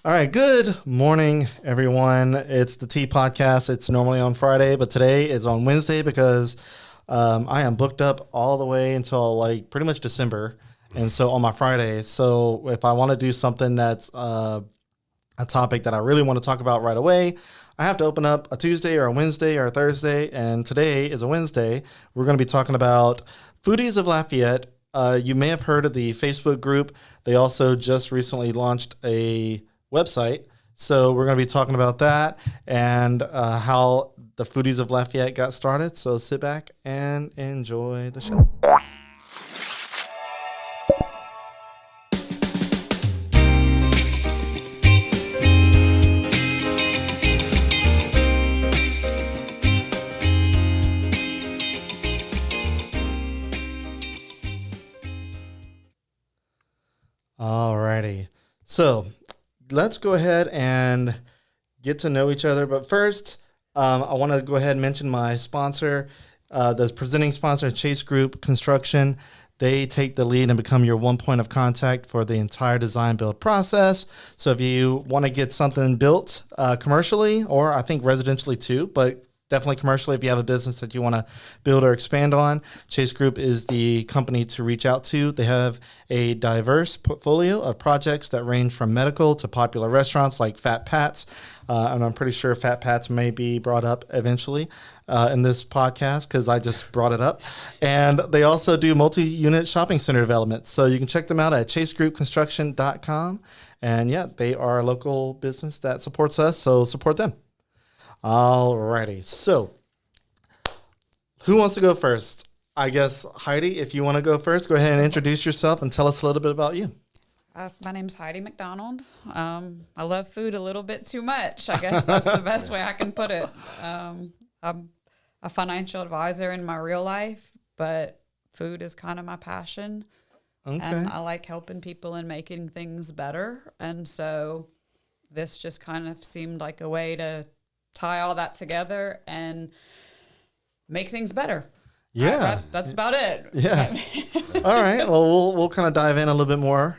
All right, good morning, everyone. It's the Tea Podcast. It's normally on Friday, but today is on Wednesday because I am booked up all the way until like pretty much December. And so on my Fridays, so if I want to do something that's a topic that I really want to talk about right away, I have to open up a Tuesday or a Wednesday or a Thursday. And today is a Wednesday. We're going to be talking about Foodies of Lafayette. You may have heard of the Facebook group. They also just recently launched a website. So we're going to be talking about that and how the Foodies of Lafayette got started. So sit back and enjoy the show. Alrighty. So let's go ahead and get to know each other. But first, I want to go ahead and mention my sponsor, the presenting sponsor, Chase Group Construction. They take the lead and become your one point of contact for the entire design build process. So if you want to get something built commercially, or I think residentially too, but definitely commercially, if you have a business that you want to build or expand on, Chase Group is the company to reach out to. They have a diverse portfolio of projects that range from medical to popular restaurants like Fat Pat's. And I'm pretty sure Fat Pat's may be brought up eventually in this podcast because I just brought it up. And they also do multi-unit shopping center development. So you can check them out at chasegroupconstruction.com. And yeah, they are a local business that supports us, so support them. Alrighty, so who wants to go first? I guess, Heidi, if you want to go first, go ahead and introduce yourself and tell us a little bit about you. My name's Heidi McDonald. I love food a little bit too much. I guess that's the best way I can put it. I'm a financial advisor in my real life, but food is kind of my passion. Okay. And I like helping people and making things better. And so this just kind of seemed like a way to tie all that together and make things better. Yeah. That's about it. Yeah. All right. Well, we'll kind of dive in a little bit more.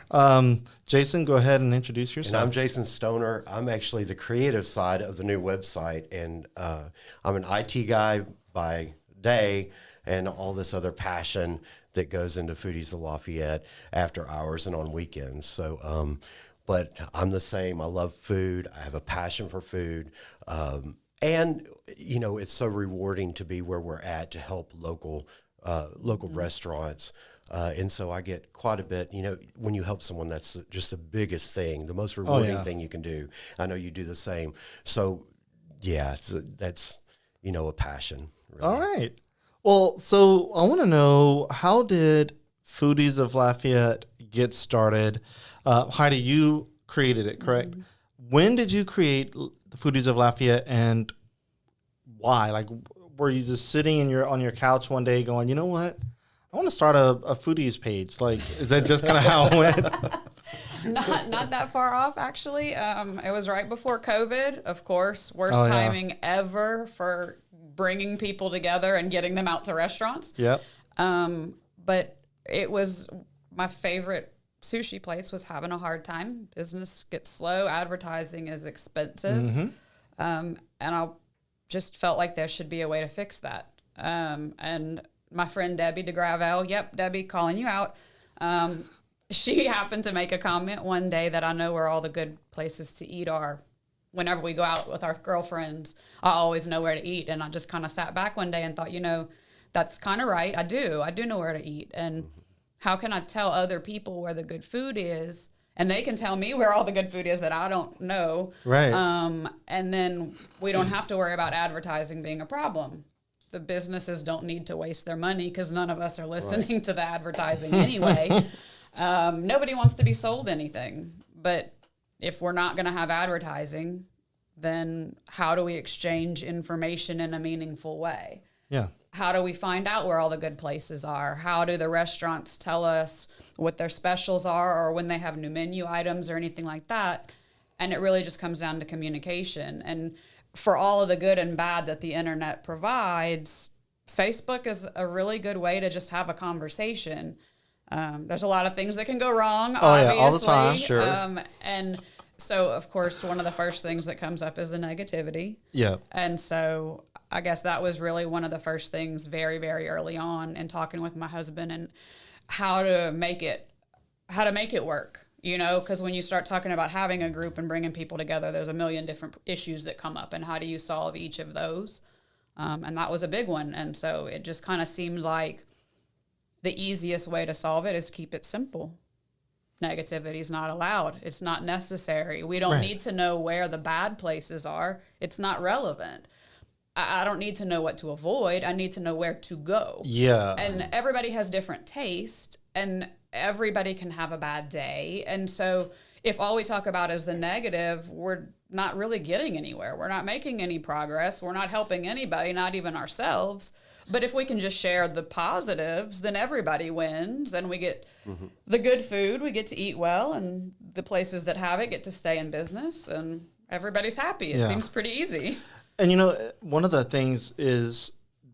Jason, go ahead and introduce yourself. And I'm Jason Stoner. I'm actually the creative side of the new website, and I'm an IT guy by day and all this other passion that goes into Foodies of Lafayette after hours and on weekends. So, but I'm the same. I love food. I have a passion for food. And, you know, it's so rewarding to be where we're at to help local restaurants. And so I get quite a bit, you know, when you help someone, that's just the biggest thing, the most rewarding thing you can do. I know you do the same. So, yeah, that's, you know, a passion. Really. All right. Well, so I want to know, how did Foodies of Lafayette get started? Heidi, you created it, correct? Mm-hmm. When did you create the Foodies of Lafayette, and why? Like, were you just sitting on your couch one day going, you know what? I want to start a foodies page. Like, is that just kind of how it went? Not that far off, actually. It was right before COVID, of course. Worst timing ever for bringing people together and getting them out to restaurants. Yep. But it was my favorite sushi place was having a hard time. Business gets slow. Advertising is expensive. Mm-hmm. And I just felt like there should be a way to fix that. And my friend Debbie DeGravel, yep, Debbie, calling you out. She happened to make a comment one day that I know where all the good places to eat are. Whenever we go out with our girlfriends, I always know where to eat. And I just kind of sat back one day and thought, you know, that's kind of right. I do know where to eat. And how can I tell other people where the good food is? And they can tell me where all the good food is that I don't know. Right. And then we don't have to worry about advertising being a problem. The businesses don't need to waste their money because none of us are listening to the advertising anyway. Nobody wants to be sold anything. But if we're not going to have advertising, then how do we exchange information in a meaningful way? Yeah. How do we find out where all the good places are? How do the restaurants tell us what their specials are or when they have new menu items or anything like that? And it really just comes down to communication. And for all of the good and bad that the internet provides, Facebook is a really good way to just have a conversation. There's a lot of things that can go wrong, obviously. Yeah, all the time, sure. And So, of course, one of the first things that comes up is the negativity. Yeah. And so I guess that was really one of the first things very, very early on in talking with my husband and how to make it work, you know, because when you start talking about having a group and bringing people together, there's a million different issues that come up, and how do you solve each of those? And that was a big one. And so it just kind of seemed like the easiest way to solve it is keep it simple. Negativity is not allowed. It's not necessary. We don't need to know where the bad places are. It's not relevant. I don't need to know what to avoid. I need to know where to go. Yeah. And everybody has different taste, and everybody can have a bad day. And so if all we talk about is the negative, we're not really getting anywhere. We're not making any progress. We're not helping anybody, not even ourselves. But if we can just share the positives, then everybody wins, and we get the good food, we get to eat well, and the places that have it get to stay in business, and everybody's happy. It seems pretty easy. And, you know, one of the things is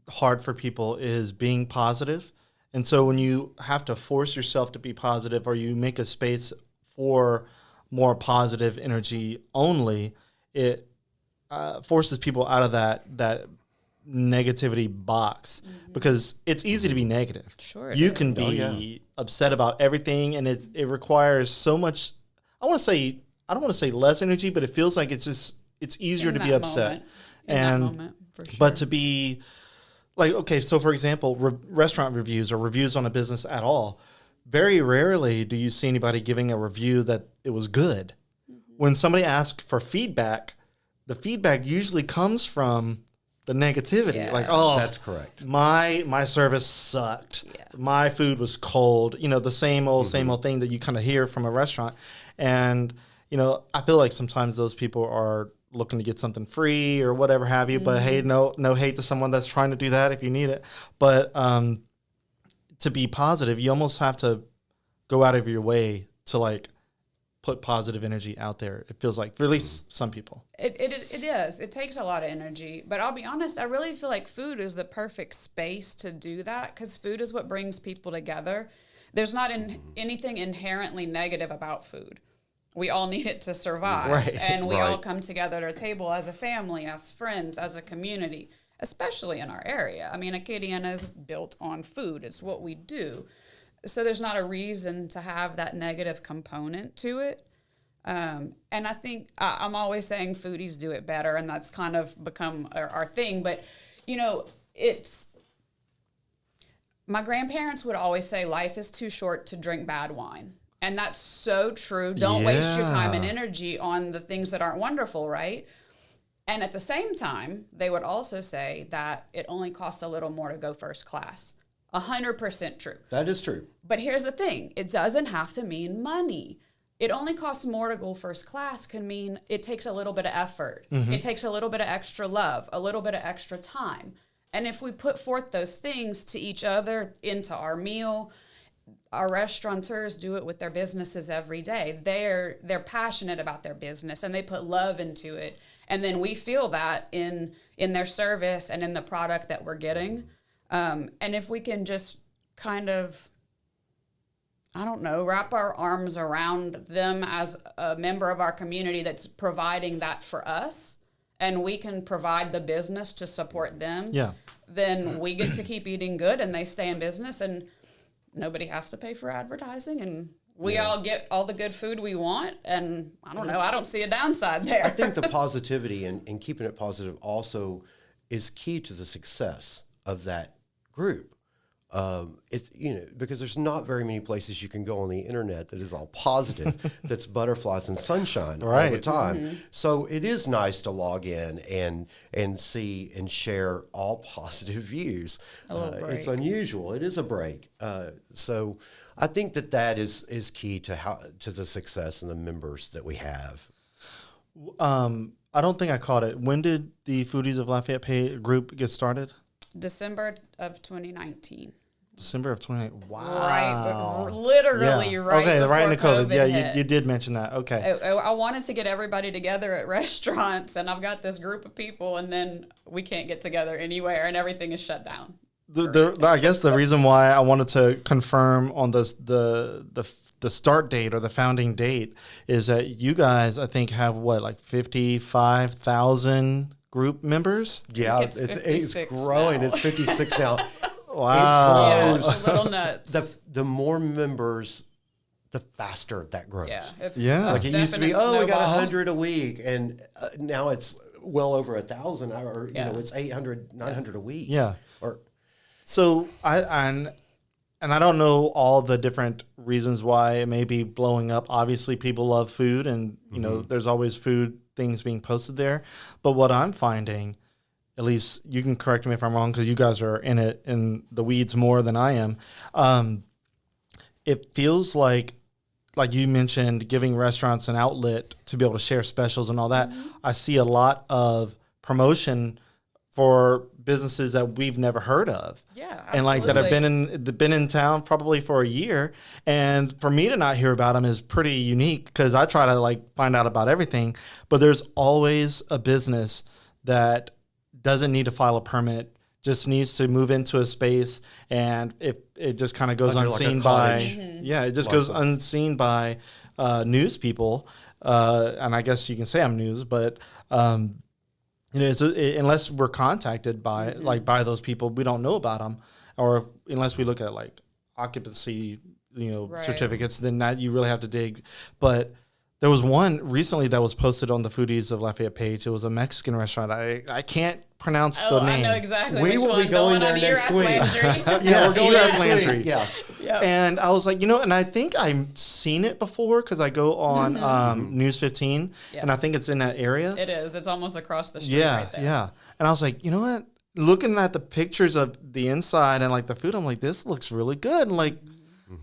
hard for people is being positive. And so when you have to force yourself to be positive, or you make a space for more positive energy only, it forces people out of that negativity box, because it's easy to be negative. Sure. You can be upset about everything, and it requires so much, I don't want to say less energy, but it feels like it's easier to be upset. But to be like, okay, so for example, restaurant reviews or reviews on a business at all, very rarely do you see anybody giving a review that it was good. When somebody asks for feedback, the feedback usually comes from the negativity. Yeah. Like, oh, That's correct. My service sucked. Yeah. My food was cold. You know, the same old thing that you kind of hear from a restaurant. And, you know, I feel like sometimes those people are looking to get something free or whatever have you. But hey, no hate to someone that's trying to do that if you need it. But to be positive, you almost have to go out of your way to like put positive energy out there. It feels like, for at least some people. It is. It takes a lot of energy. But I'll be honest, I really feel like food is the perfect space to do that, because food is what brings people together. There's not anything inherently negative about food. We all need it to survive. Right. And we all come together at a table as a family, as friends, as a community, especially in our area. I mean, Acadiana is built on food. It's what we do. So there's not a reason to have that negative component to it. And I think I'm always saying foodies do it better, and that's kind of become our thing. But, you know, my grandparents would always say life is too short to drink bad wine. And that's so true. Don't waste your time and energy on the things that aren't wonderful, right? And at the same time, they would also say that it only costs a little more to go first class. 100% true. That is true. But here's the thing. It doesn't have to mean money. It only costs more to go first class can mean it takes a little bit of effort. It takes a little bit of extra love, a little bit of extra time. And if we put forth those things to each other into our meal, our restaurateurs do it with their businesses every day. They're passionate about their business, and they put love into it. And then we feel that in their service and in the product that we're getting. And if we can just kind of, I don't know, wrap our arms around them as a member of our community that's providing that for us, and we can provide the business to support them, then we get to keep eating good, and they stay in business, and nobody has to pay for advertising, and we all get all the good food we want. And I don't know, I don't see a downside there. I think the positivity and keeping it positive also is key to the success of that group. It's, you know, because there's not very many places you can go on the internet that is all positive, that's butterflies and sunshine all the time. So it is nice to log in and see and share all positive views. It's unusual. It is a break. So I think that is key to the success and the members that we have. I don't think I caught it. When did the Foodies of Lafayette group get started? December of 2019. December of 2019. Wow. Right, but literally right okay, before right into COVID. Yeah, hit. you did mention that. Okay. I wanted to get everybody together at restaurants, and I've got this group of people, and then we can't get together anywhere, and everything is shut down. I guess the reason why I wanted to confirm on the start date or the founding date is that you guys, I think, have like 55,000 group members. Yeah, it's growing. Now. It's 56 now. Wow, yeah, it's a little nuts. The more members, the faster that grows. Yeah, like it used to be. We got 100 a week, and now it's well over 1,000. Or it's 800, 900 a week. Yeah, So and I don't know all the different reasons why it may be blowing up. Obviously, people love food, and you know there's always food things being posted there. But what I'm finding, at least you can correct me if I'm wrong because you guys are in the weeds more than I am. It feels like you mentioned, giving restaurants an outlet to be able to share specials and all that. I see a lot of promotion for businesses that we've never heard of. Yeah, absolutely. And like that have been in town probably for a year. And for me to not hear about them is pretty unique because I try to like find out about everything. But there's always a business that doesn't need to file a permit, just needs to move into a space, and it just kind of goes unseen by it just goes unseen by news people. And I guess you can say I'm news, but unless we're contacted by by those people, we don't know about them, or unless we look at like occupancy, certificates, then that you really have to dig. But there was one recently that was posted on the Foodies of Lafayette page. It was a Mexican restaurant. I can't pronounce the name. I know exactly. We will be going there next week. Yeah, we're going to Landry. Yeah. Yep. And I was like, and I think I've seen it before because I go on News 15, and I think it's in that area. It is. It's almost across the street right there. Yeah. And I was like, you know what? Looking at the pictures of the inside and like the food, I'm like, this looks really good. And like,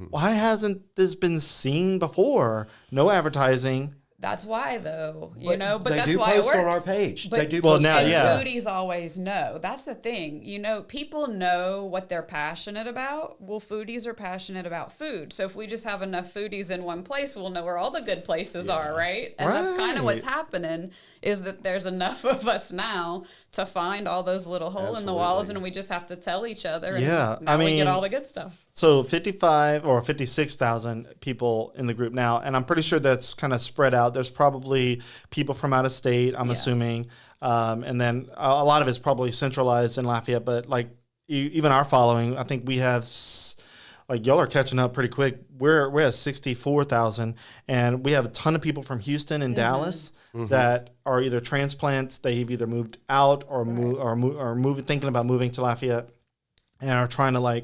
why hasn't this been seen before? No advertising. That's why, though, but they that's do why post it works. on our page. But, they do. Well, post now, Foodies always know. That's the thing. People know what they're passionate about. Well, foodies are passionate about food. So if we just have enough foodies in one place, we'll know where all the good places are, right? And that's kind of what's happening. Is that there's enough of us now to find all those little holes in the walls, and we just have to tell each other. Yeah, and we get all the good stuff. So 55 or 56,000 people in the group now, and I'm pretty sure that's kind of spread out. There's probably people from out of state, I'm assuming, and then a lot of it's probably centralized in Lafayette. But like even our following, I think we have. Like y'all are catching up pretty quick. We're at 64,000, and we have a ton of people from Houston and Dallas that are either transplants. They've either moved out or thinking about moving to Lafayette, and are trying to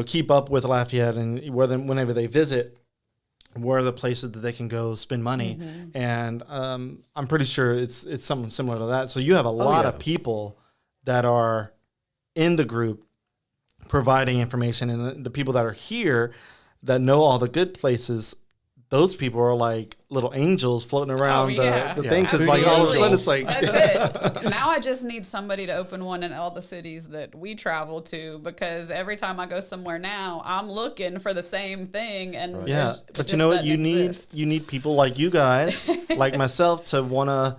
keep up with Lafayette, and whenever they visit, where are the places that they can go spend money. And I'm pretty sure it's something similar to that. So you have a lot of people that are in the group providing information, and the people that are here that know all the good places, those people are like little angels floating around the thing, because like all of a sudden it's like that's it. Now I just need somebody to open one in all the cities that we travel to, because every time I go somewhere now, I'm looking for the same thing. And but you know what, you need people like you guys, like myself, to want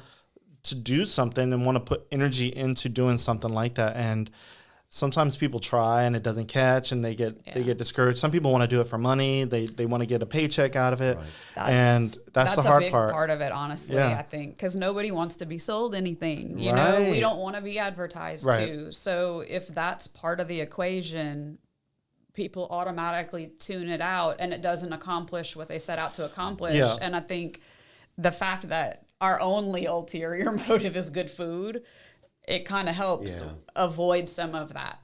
to do something and want to put energy into doing something like that. And sometimes people try and it doesn't catch, and they get discouraged. Some people want to do it for money. They want to get a paycheck out of it. Right. That's the hard part. That's a big part of it, honestly, I think, because nobody wants to be sold anything. You know, we don't want to be advertised to. So if that's part of the equation, people automatically tune it out, and it doesn't accomplish what they set out to accomplish. Yeah. And I think the fact that our only ulterior motive is good food, it kind of helps avoid some of that,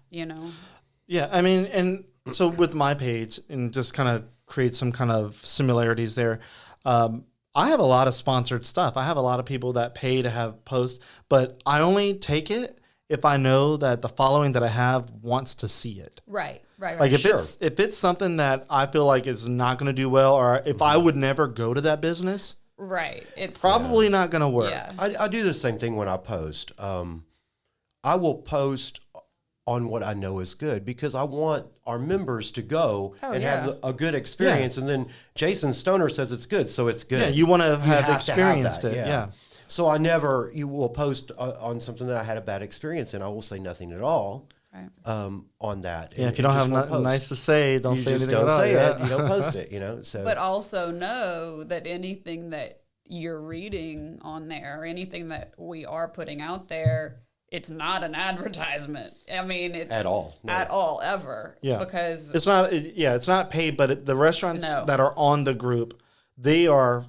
Yeah, I mean, and so with my page, and just kind of create some kind of similarities there, I have a lot of sponsored stuff. I have a lot of people that pay to have posts, but I only take it if I know that the following that I have wants to see it. Right. Like if it's something that I feel like is not going to do well, or if I would never go to that business, it's probably not going to work. Yeah. I do the same thing when I post. I will post on what I know is good, because I want our members to go have a good experience. And then Jason Stoner says it's good, so it's good. Yeah, you want to have experienced it. Yeah. So you will post on something that I had a bad experience, and I will say nothing at all. on that. Yeah, and, if you don't have nothing nice to say, don't say anything at all. Say it. You don't post it. So. But also know that anything that you're reading on there, or anything that we are putting out there, it's not an advertisement. I mean, it's at all, ever. Yeah, because it's not. Yeah, it's not paid, but the restaurants that are on the group, they are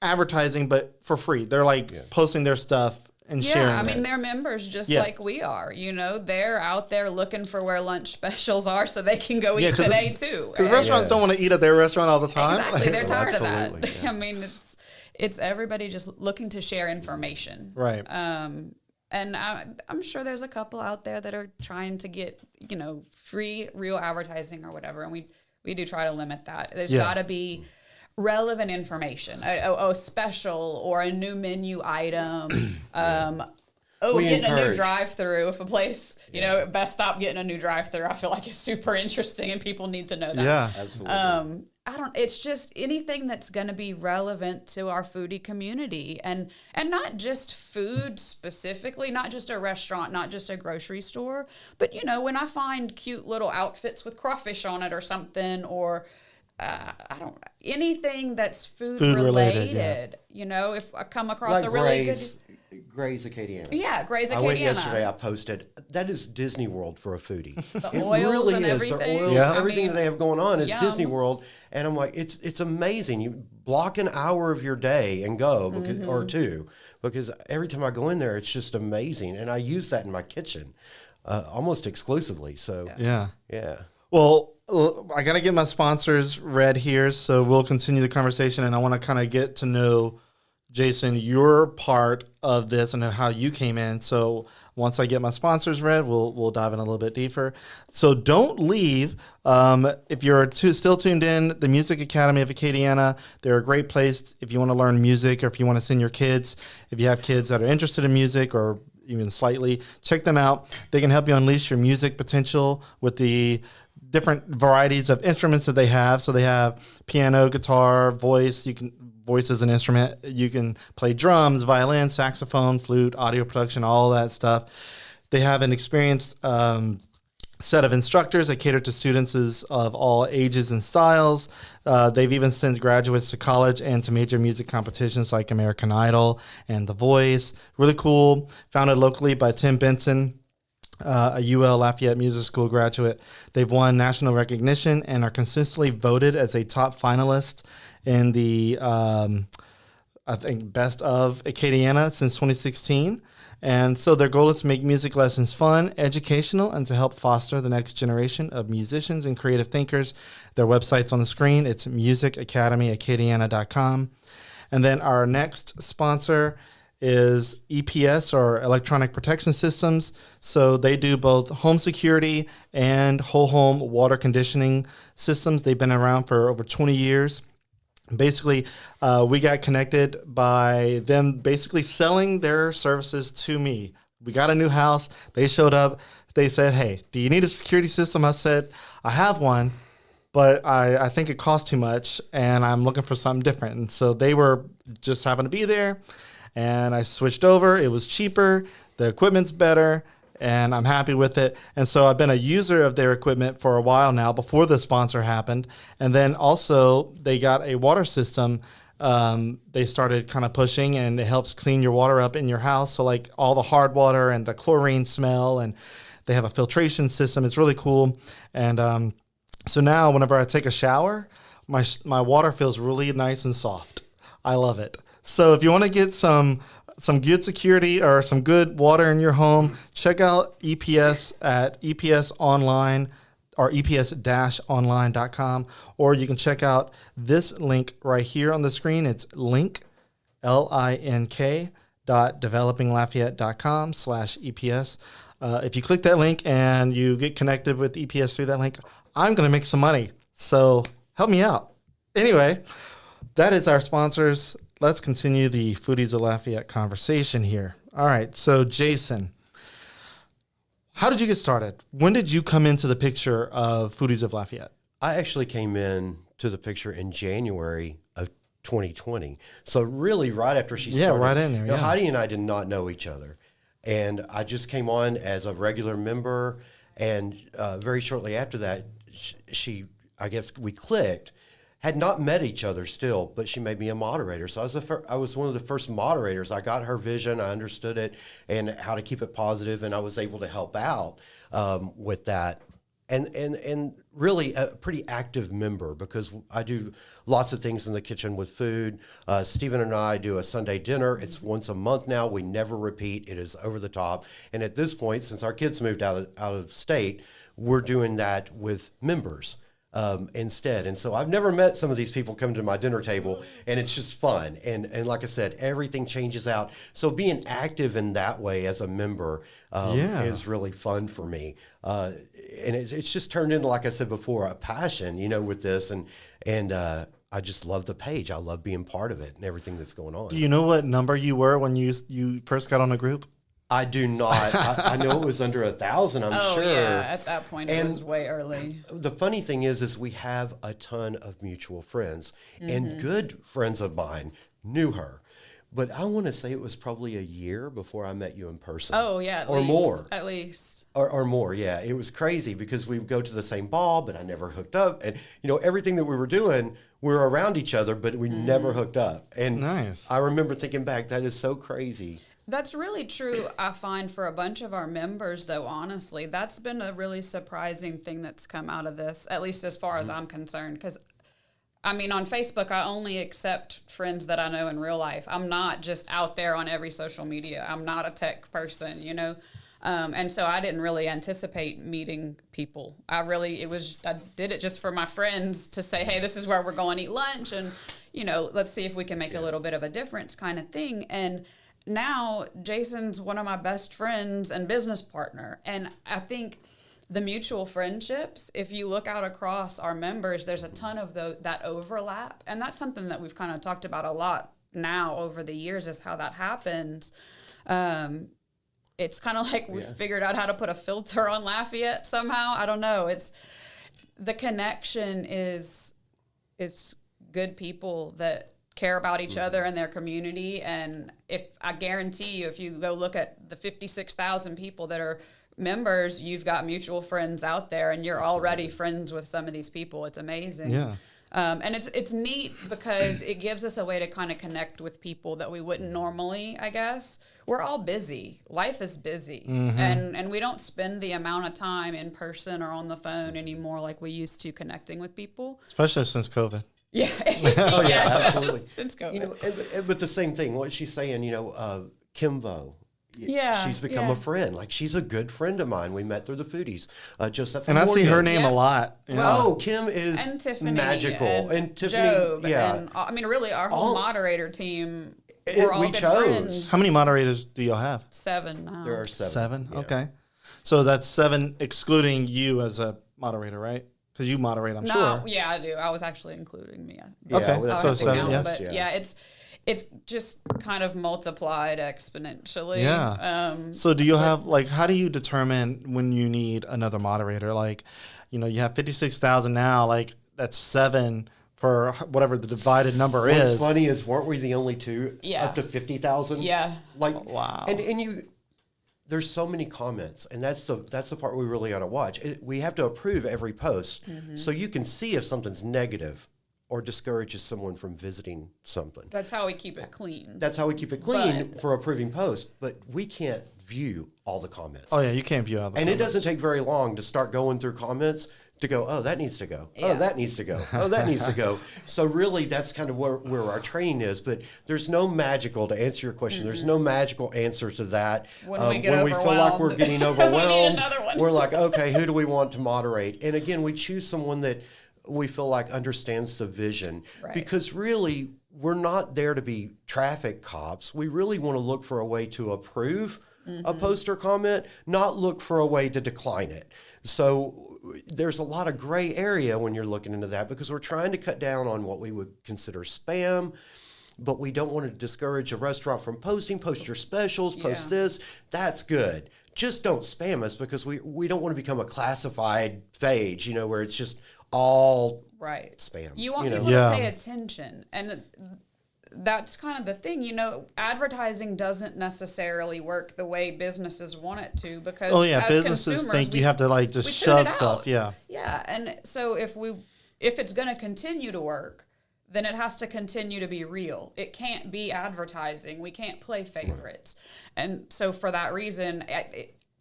advertising, but for free. They're like posting their stuff and sharing. I mean, they're members just like we are. They're out there looking for where lunch specials are so they can go eat today too. Because restaurants don't want to eat at their restaurant all the time. Exactly, they're tired of that. Yeah. I mean, it's everybody just looking to share information, right? And I'm sure there's a couple out there that are trying to get, free real advertising or whatever. And we do try to limit that. There's got to be relevant information, a special or a new menu item. Getting a new drive-through. If a place, Best Stop getting a new drive-through, I feel like is super interesting and people need to know that. Yeah, absolutely. It's just anything that's going to be relevant to our foodie community, and not just food specifically, not just a restaurant, not just a grocery store, but when I find cute little outfits with crawfish on it or something, or anything that's food related. If I come across a really good Gray's Acadiana. Yeah, Gray's Acadiana. I went yesterday. I posted. That is Disney World for a foodie. The oils and everything. The oils, everything that they have going on is Disney World, and I'm like, it's amazing. You block an hour of your day and go or two, because every time I go in there, it's just amazing, and I use that in my kitchen, almost exclusively. So yeah. Well, I got to get my sponsors read here, so we'll continue the conversation, and I want to kind of get to know, Jason, your part of this and how you came in. So once I get my sponsors read, we'll dive in a little bit deeper. So don't leave. If you're still tuned in, the Music Academy of Acadiana, they're a great place if you want to learn music, or if you want to send your kids. If you have kids that are interested in music or even slightly, check them out. They can help you unleash your music potential with the different varieties of instruments that they have. So they have piano, guitar, voice. Voice is an instrument. You can play drums, violin, saxophone, flute, audio production, all that stuff. They have an experienced set of instructors that cater to students of all ages and styles. They've even sent graduates to college and to major music competitions like American Idol and The Voice. Really cool. Founded locally by Tim Benson, a UL Lafayette Music School graduate. They've won national recognition and are consistently voted as a top finalist in the, I think, Best of Acadiana since 2016. And so their goal is to make music lessons fun, educational, and to help foster the next generation of musicians and creative thinkers. Their website's on the screen. It's musicacademyacadiana.com. And then our next sponsor is EPS, or Electronic Protection Systems. So they do both home security and whole home water conditioning systems. They've been around for over 20 years. Basically, we got connected by them basically selling their services to me. We got a new house. They showed up. They said, hey, do you need a security system? I said, I have one, but I think it costs too much, and I'm looking for something different. And so they were just happened to be there, and I switched over. It was cheaper. The equipment's better, and I'm happy with it. And so I've been a user of their equipment for a while now, before the sponsor happened. And then also they got a water system they started kind of pushing, and it helps clean your water up in your house. So like all the hard water and the chlorine smell, and they have a filtration system. It's really cool. And so now whenever I take a shower, my water feels really nice and soft. I love it. So if you want to get some good security or some good water in your home, check out EPS at EPS Online or EPS-online.com, or you can check out this link right here on the screen. It's link.developinglafayette.com/EPS. If you click that link and you get connected with EPS through that link, I'm going to make some money. So help me out. Anyway, that is our sponsors. Let's continue the Foodies of Lafayette conversation here. All right. So, Jason, how did you get started? When did you come into the picture of Foodies of Lafayette? I actually came in to the picture in January of 2020. So really right after she started. Yeah, right in there. Heidi and I did not know each other. And I just came on as a regular member, And very shortly after that, she I guess we clicked. Had not met each other still, but she made me a moderator. So I was one of the first moderators. I got her vision, I understood it, and how to keep it positive, and I was able to help out with that. And really a pretty active member, because I do lots of things in the kitchen with food. Stephen and I do a Sunday dinner. It's once a month now. We never repeat. It is over the top. And at this point, since our kids moved out of state, we're doing that with members instead. And so I've never met some of these people come to my dinner table, and it's just fun. And like I said, everything changes out. So being active in that way as a member is really fun for me. And it's just turned into, like I said before, a passion, with this. And I just love the page. I love being part of it and everything that's going on. Do you know what number you were when you first got on the group? I do not. I know it was under 1,000, I'm sure. Yeah, at that point it was way early. The funny thing is we have a ton of mutual friends, and good friends of mine knew her. But I want to say it was probably a year before I met you in person. Oh, yeah, or more. At least. Or more, yeah. It was crazy because we would go to the same ball, but I never hooked up. And, everything that we were doing, we were around each other, but we never hooked up. And nice. I remember thinking back, that is so crazy. That's really true, I find, for a bunch of our members, though, honestly. That's been a really surprising thing that's come out of this, at least as far as I'm concerned. Because, on Facebook, I only accept friends that I know in real life. I'm not just out there on every social media. I'm not a tech person, and so I didn't really anticipate meeting people. I did it just for my friends to say, hey, this is where we're going to eat lunch, and, let's see if we can make a little bit of a difference kind of thing. And now Jason's one of my best friends and business partner. And I think the mutual friendships, if you look out across our members, there's a ton of that overlap. And that's something that we've kind of talked about a lot now over the years, is how that happens. It's kind of like we figured out how to put a filter on Lafayette somehow. I don't know. The connection is good people that care about each other and their community. And I guarantee you, if you go look at the 56,000 people that are members, you've got mutual friends out there, and you're already friends with some of these people. It's amazing. Yeah. And it's neat because it gives us a way to kind of connect with people that we wouldn't normally, I guess. We're all busy. Life is busy. And we don't spend the amount of time in person or on the phone anymore like we used to connecting with people. Especially since COVID. Yeah. Oh, yeah, absolutely. Since COVID. But the same thing, what she's saying, Kimvo. Yeah. She's become a friend. Like, she's a good friend of mine. We met through the Foodies. Joseph. And I see her name a lot. Well, Kim is and Tiffany magical. And Tiffany, Job, and really our whole moderator team, we're all good friends. How many moderators do y'all have? 7 now. There are 7. 7? Yeah. Okay. So that's 7 excluding you as a moderator, right? Because you moderate, I'm sure. Yeah, I do. I was actually including me. Okay, well, so 7, yes. But it's just kind of multiplied exponentially. Yeah. So do you have, how do you determine when you need another moderator? You have 56,000 now, that's 7 for whatever the divided number is. What's funny is, weren't we the only 2 up to 50,000? Yeah. Wow. And there's so many comments, and that's the part we really got to watch. We have to approve every post, so you can see if something's negative or discourages someone from visiting something. That's how we keep it clean. That's how we keep it clean for approving posts, but we can't view all the comments. Oh, yeah, you can't view all the comments. And it doesn't take very long to start going through comments to go, oh, that needs to go. Yeah. Oh, that needs to go. Oh, that needs to go. So really, that's kind of where our training is. But there's no magical, to answer your question, there's no magical answer to that. When we feel like we're getting overwhelmed, we we're like, okay, who do we want to moderate? And again, we choose someone that we feel like understands the vision. Right. Because really, we're not there to be traffic cops. We really want to look for a way to approve a post or comment, not look for a way to decline it. So there's a lot of gray area when you're looking into that, because we're trying to cut down on what we would consider spam, but we don't want to discourage a restaurant from posting. Post your specials, post this. That's good. Just don't spam us, because we don't want to become a classified page, where it's just all spam. You want people to pay attention. And that's kind of the thing, advertising doesn't necessarily work the way businesses want it to, because as businesses think you have to like just shove stuff. Yeah. Yeah. And so if it's going to continue to work, then it has to continue to be real. It can't be advertising. We can't play favorites. And so for that reason,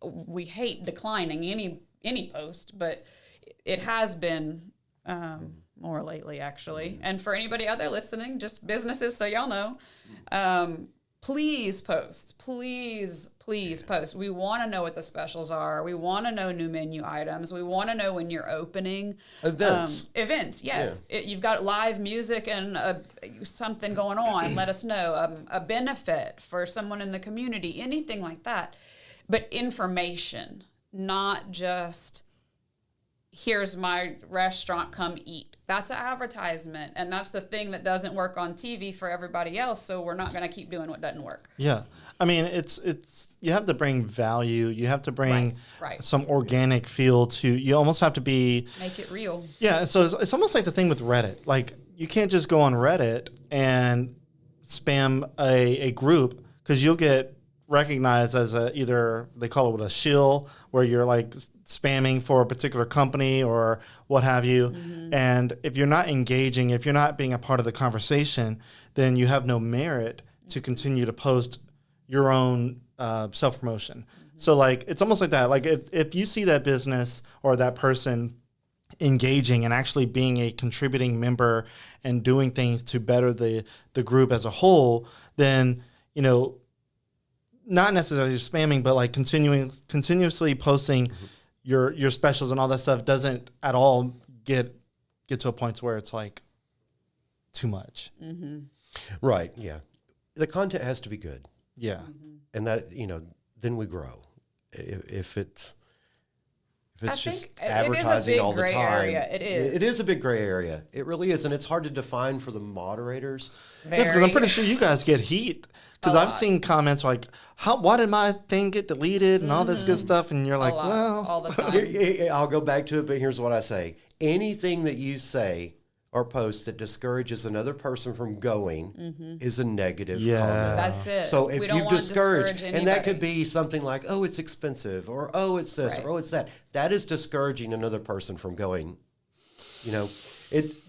we hate declining any post, but it has been more lately, actually. And for anybody out there listening, just businesses, so y'all know, please post. Please post. We want to know what the specials are. We want to know new menu items. We want to know when you're opening. Events, yes. Yeah. You've got live music and something going on. Let us know. A benefit for someone in the community, anything like that. But information, not just, here's my restaurant, come eat. That's an advertisement, and that's the thing that doesn't work on TV for everybody else, so we're not going to keep doing what doesn't work. Yeah. I mean, it's you have to bring value. You have to bring some organic feel to, you almost have to make it real. Yeah, so it's almost like the thing with Reddit. Like, you can't just go on Reddit and spam a group, because you'll get recognized as either they call it a shill, where you're like spamming for a particular company or what have you. Mm-hmm. And if you're not engaging, if you're not being a part of the conversation, then you have no merit to continue to post your own self-promotion. Mm-hmm. So like, it's almost like that. Like if you see that business or that person engaging and actually being a contributing member and doing things to better the group as a whole, then, not necessarily spamming, but like continuously posting your specials and all that stuff doesn't at all get to a point where it's like too much. Mm-hmm. Right. Yeah. The content has to be good. Yeah. Mm-hmm. And that, then we grow. If it's just advertising all the time. It is. It is a big gray area. It really is. And it's hard to define for the moderators. Yeah, because I'm pretty sure you guys get heat. Because I've seen comments like, why did my thing get deleted and all this good stuff? And you're like, well. All the time. I'll go back to it, but here's what I say. Anything that you say or post that discourages another person from going is a negative comment. That's it. So if you discourage and that could be something like, oh, it's expensive, or oh, it's this, or oh, it's that. That is discouraging another person from going.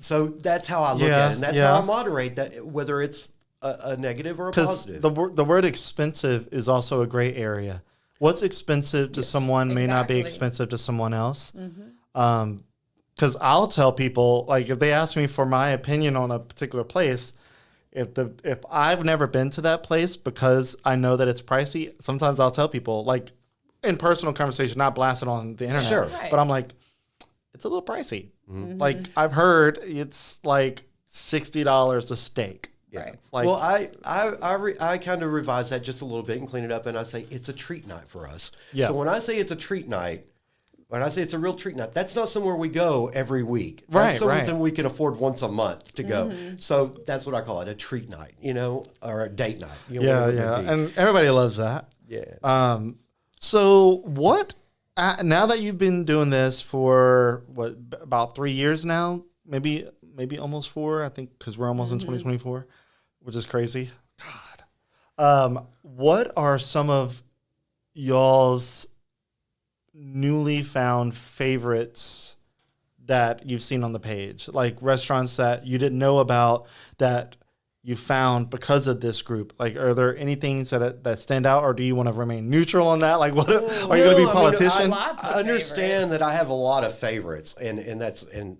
So that's how I look at it. And that's how I moderate that, whether it's a negative or a positive. Because the word expensive is also a gray area. What's expensive to someone may not be expensive to someone else. Because I'll tell people, like, if they ask me for my opinion on a particular place, if I've never been to that place because I know that it's pricey, sometimes I'll tell people, like, in personal conversation, not blast it on the internet. Sure. But I'm like, it's a little pricey. Like, I've heard it's like $60 a steak. Yeah. Right. Like, well, I kind of revise that just a little bit and clean it up, and I say it's a treat night for us. Yeah. So when I say it's a treat night, when I say it's a real treat night, that's not somewhere we go every week. That's something we can afford once a month to go. So that's what I call it, a treat night, or a date night. And everybody loves that. Yeah. So what? Now that you've been doing this for about 3 years now, maybe almost 4, I think, because we're almost in 2024, which is crazy. God. What are some of y'all's newly found favorites that you've seen on the page? Like restaurants that you didn't know about that you found because of this group? Like, are there any things that stand out, or do you want to remain neutral on that? Like, what are you going to be a politician? I understand that I have a lot of favorites, and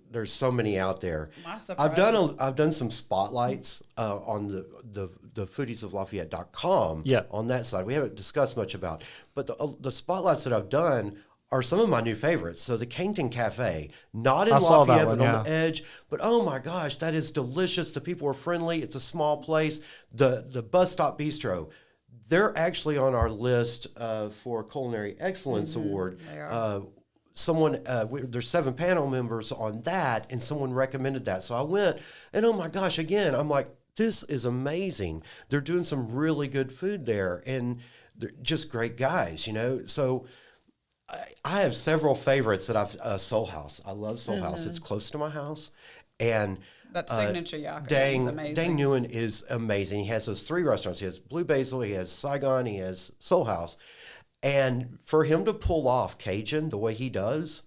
there's so many out there. I've done some spotlights on the Foodies of Lafayette.com. On that side, we haven't discussed much about, but the spotlights that I've done are some of my new favorites. So the Kington Cafe, not in Lafayette, but on the edge. But oh my gosh, that is delicious. The people are friendly. It's a small place. The Bus Stop Bistro, they're actually on our list for Culinary Excellence Award. They are. There's 7 panel members on that, and someone recommended that. So I went, and oh my gosh, again, I'm like, this is amazing. They're doing some really good food there, and they're just great guys, So I have several favorites that Soul House. I love Soul House. It's close to my house. And That signature Yakima is amazing. Dang Nguyen is amazing. He has those 3 restaurants. He has Blue Basil, he has Saigon, he has Soul House. And for him to pull off Cajun the way he does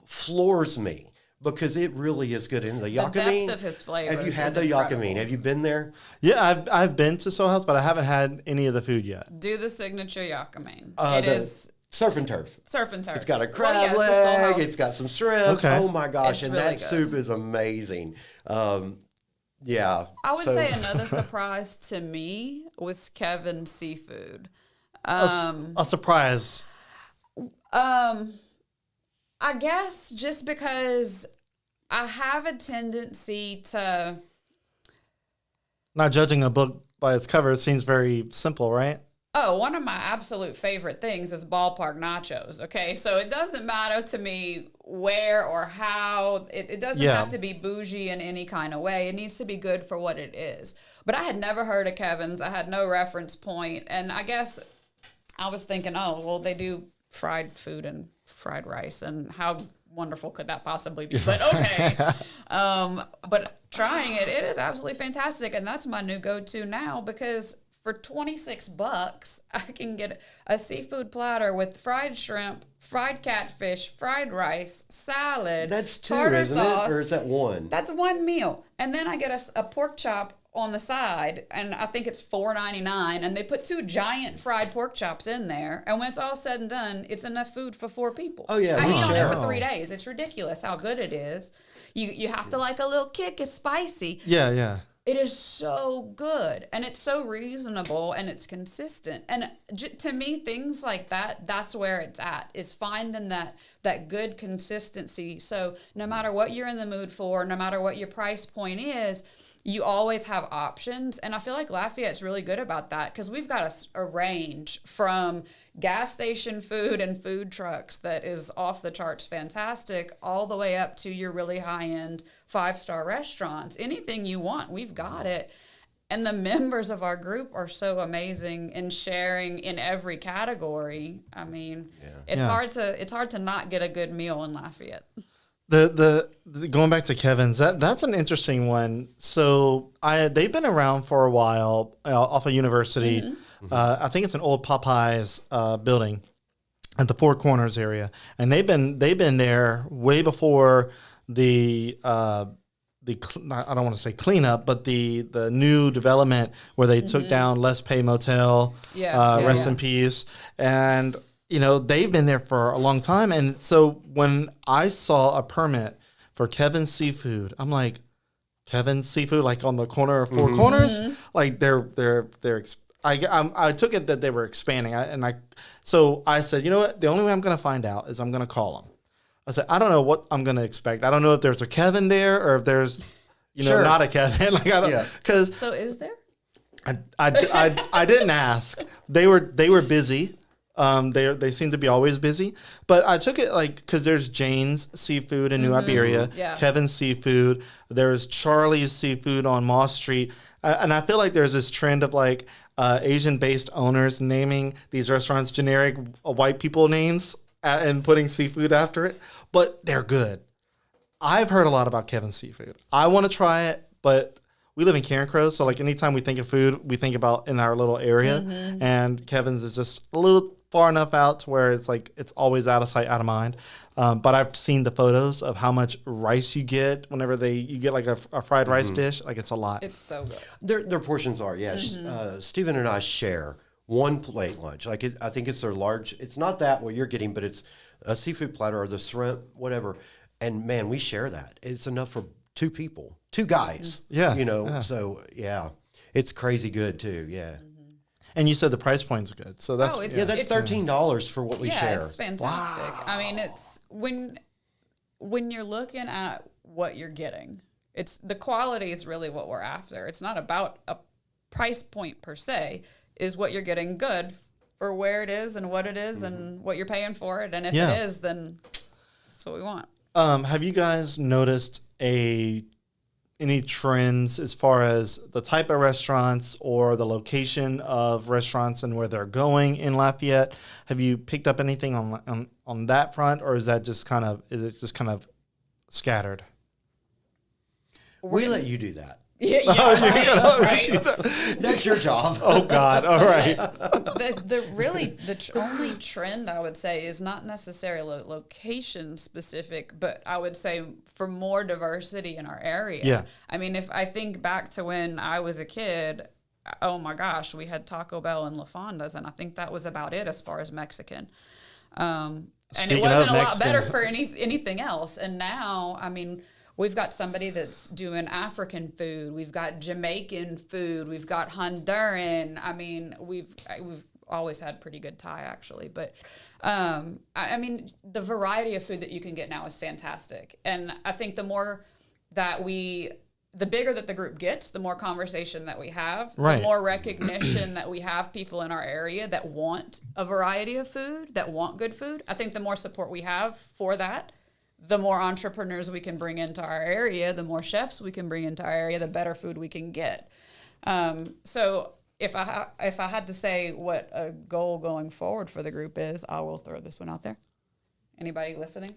floors me, because it really is good. And the Yakima. The depth of his flavors. Have you had the Yakima? Have you been there? Yeah, I've been to Soul House, but I haven't had any of the food yet. Do the signature Yakima. It is surf and turf. Surf and turf. It's got a crab leg. It's got some shrimp. Okay. Oh my gosh! And really that soup is amazing. Yeah. I would say another surprise to me was Kevin's seafood. A surprise. I guess just because I have a tendency to... Not judging a book by its cover, it seems very simple, right? Oh, one of my absolute favorite things is ballpark nachos, okay? So it doesn't matter to me where or how. It doesn't have to be bougie in any kind of way. It needs to be good for what it is. But I had never heard of Kevin's. I had no reference point. And I guess I was thinking, oh, well, they do fried food and fried rice, and how wonderful could that possibly be? But okay. But trying it is absolutely fantastic. And that's my new go-to now, because for $26, I can get a seafood platter with fried shrimp, fried catfish, fried rice, salad. That's 2, tartar isn't sauce. it? Or is that 1? That's 1 meal. And then I get a pork chop on the side, and I think it's $4.99, and they put 2 giant fried pork chops in there, and when it's all said and done, it's enough food for 4 people. Oh yeah, I eat on it for 3 days. It's ridiculous how good it is. You have to like a little kick. It's spicy. Yeah. It is so good, and it's so reasonable, and it's consistent. And to me, things like that, that's where it's at, is finding that good consistency. So no matter what you're in the mood for, no matter what your price point is, you always have options. And I feel like Lafayette's really good about that, because we've got a range from gas station food and food trucks that is off the charts fantastic, all the way up to your really high-end 5-star restaurants. Anything you want, we've got it. And the members of our group are so amazing in sharing in every category. I mean, it's hard to not get a good meal in Lafayette. The going back to Kevin's, that's an interesting one. So they've been around for a while off of University. Mm-hmm. I think it's an old Popeyes building at the Four Corners area, and they've been there way before the I don't want to say cleanup, but the new development where they took down Les Pay Motel, rest in peace, and they've been there for a long time. And so when I saw a permit for Kevin's Seafood, I'm like, Kevin's Seafood, like on the corner of Four Corners, like I took it that they were expanding. So I said, you know what? The only way I'm going to find out is I'm going to call them. I said, I don't know what I'm going to expect. I don't know if there's a Kevin there or if there's, not a Kevin. Like I don't, because so is there? I didn't ask. They were busy. They seem to be always busy, but I took it because there's Jane's Seafood in New Iberia, Kevin's Seafood, there's Charlie's Seafood on Moss Street, and I feel like there's this trend of Asian-based owners naming these restaurants generic white people names and putting seafood after it, but they're good. I've heard a lot about Kevin's Seafood. I want to try it, but we live in Carencro, so anytime we think of food, we think about in our little area, and Kevin's is just a little far enough out to where it's always out of sight, out of mind. But I've seen the photos of how much rice you get whenever you get a fried rice dish. It's a lot. It's so good. Their portions are, yes. Stephen and I share one plate lunch. I think it's their large. It's not that what you're getting, but it's a seafood platter or the shrimp, whatever. And man, we share that. It's enough for 2 people, 2 guys. Yeah. So it's crazy good too. Yeah. And you said the price point's good, so that's that's $13 for what we share. Yeah, it's fantastic. Wow. I mean, it's when you're looking at what you're getting, it's the quality is really what we're after. It's not about a price point per se. Is what you're getting good for where it is and what it is and what you're paying for it, and if it is, then that's what we want. Have you guys noticed any trends as far as the type of restaurants or the location of restaurants and where they're going in Lafayette? Have you picked up anything on that front, or is it just kind of scattered? We let you do that. Yeah, right. That's your job. Oh God! All right. The only trend I would say is not necessarily location specific, but I would say for more diversity in our area. Yeah. I mean, if I think back to when I was a kid, oh my gosh, we had Taco Bell and La Fonda's, and I think that was about it as far as Mexican. And it wasn't a lot better for anything else. And now, I mean, we've got somebody that's doing African food. We've got Jamaican food. We've got Honduran. I mean, we've always had pretty good Thai, actually. But, I mean, the variety of food that you can get now is fantastic. And I think the bigger that the group gets, the more conversation that we have, right. The more recognition that we have people in our area that want a variety of food, that want good food. I think the more support we have for that, the more entrepreneurs we can bring into our area, the more chefs we can bring into our area, the better food we can get. So if I had to say what a goal going forward for the group is, I will throw this one out there. Anybody listening?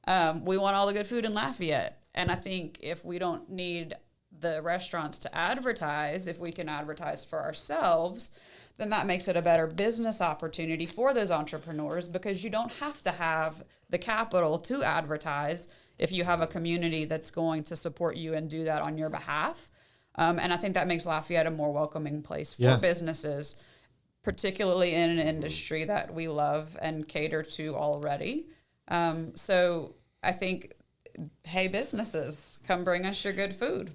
We want all the good food in Lafayette. And I think if we don't need the restaurants to advertise, if we can advertise for ourselves, then that makes it a better business opportunity for those entrepreneurs, because you don't have to have the capital to advertise if you have a community that's going to support you and do that on your behalf. And I think that makes Lafayette a more welcoming place for businesses, particularly in an industry that we love and cater to already. So I think, hey, businesses, come bring us your good food.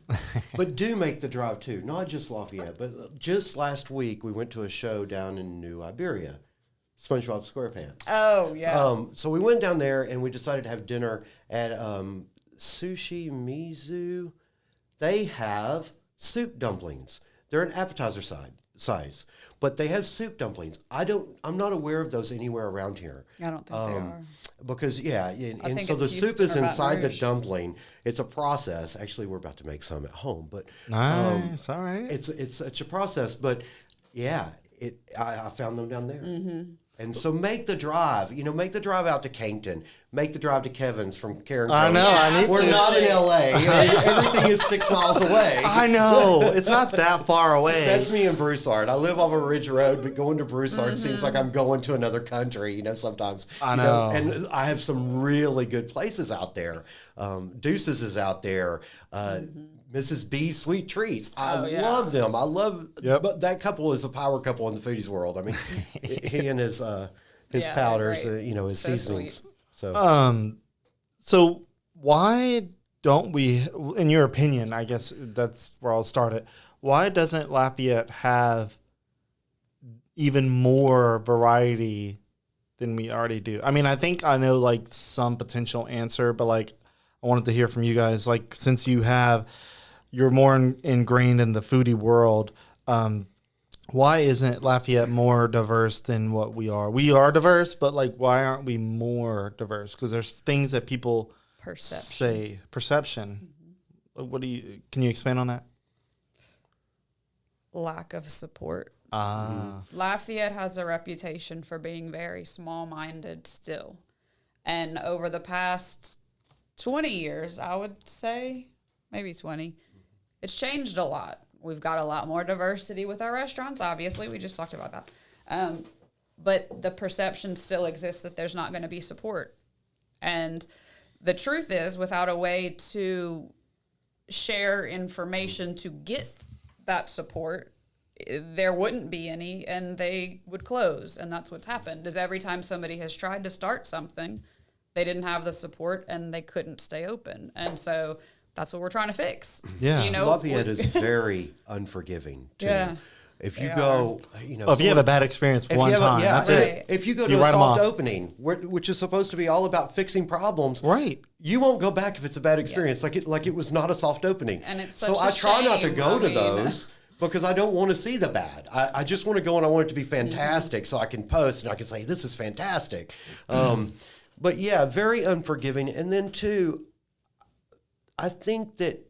But do make the drive too, not just Lafayette, but just last week we went to a show down in New Iberia, SpongeBob SquarePants. Oh, yeah. So we went down there and we decided to have dinner at Sushi Mizu. They have soup dumplings. They're an appetizer size, but they have soup dumplings. I'm not aware of those anywhere around here. I don't think they are. Because, and so the soup is inside the dumpling. It's a process. Actually, we're about to make some at home, but nice. All right. It's a process, but I found them down there. Mm-hmm. And so make the drive. Make the drive out to Cankton. Make the drive to Kevin's from Karen. I know. Yeah, we're not in L.A. Everything is 6 miles away. I know. It's not that far away. That's me in Broussard. I live off a ridge road, but going to Broussard seems like I'm going to another country. Sometimes. I know. And I have some really good places out there. Deuces is out there. Mrs. B's Sweet Treats. I love them. I love. Yep. But that couple is a power couple in the foodies world. I mean, he and his powders, his so seasonings. Sweet. So why don't we, in your opinion, I guess that's where I'll start it. Why doesn't Lafayette have even more variety than we already do? I mean, I think I know like some potential answer, but like I wanted to hear from you guys. Like, since you're more ingrained in the foodie world, why isn't Lafayette more diverse than what we are? We are diverse, but like, why aren't we more diverse? Because there's things that people say. Perception. Mm-hmm. Can you expand on that? Lack of support. Mm-hmm. Lafayette has a reputation for being very small-minded still. And over the past 20 years, I would say, maybe 20, it's changed a lot. We've got a lot more diversity with our restaurants, obviously. We just talked about that. But the perception still exists that there's not going to be support. And the truth is, without a way to share information to get that support, there wouldn't be any, and they would close. And that's what's happened, is every time somebody has tried to start something, they didn't have the support and they couldn't stay open. And so that's what we're trying to fix. Yeah. Lafayette is very unforgiving too. Yeah. If you go, if you have a bad experience one time, that's it. If you go to a soft opening, which is supposed to be all about fixing problems, right? You won't go back if it's a bad experience. Yeah. Like it was not a soft opening. And it's so I try not to go to those because I don't want to see the bad. I just want to go and I want it to be fantastic, so I can post and I can say this is fantastic. But yeah, very unforgiving. And then too, I think that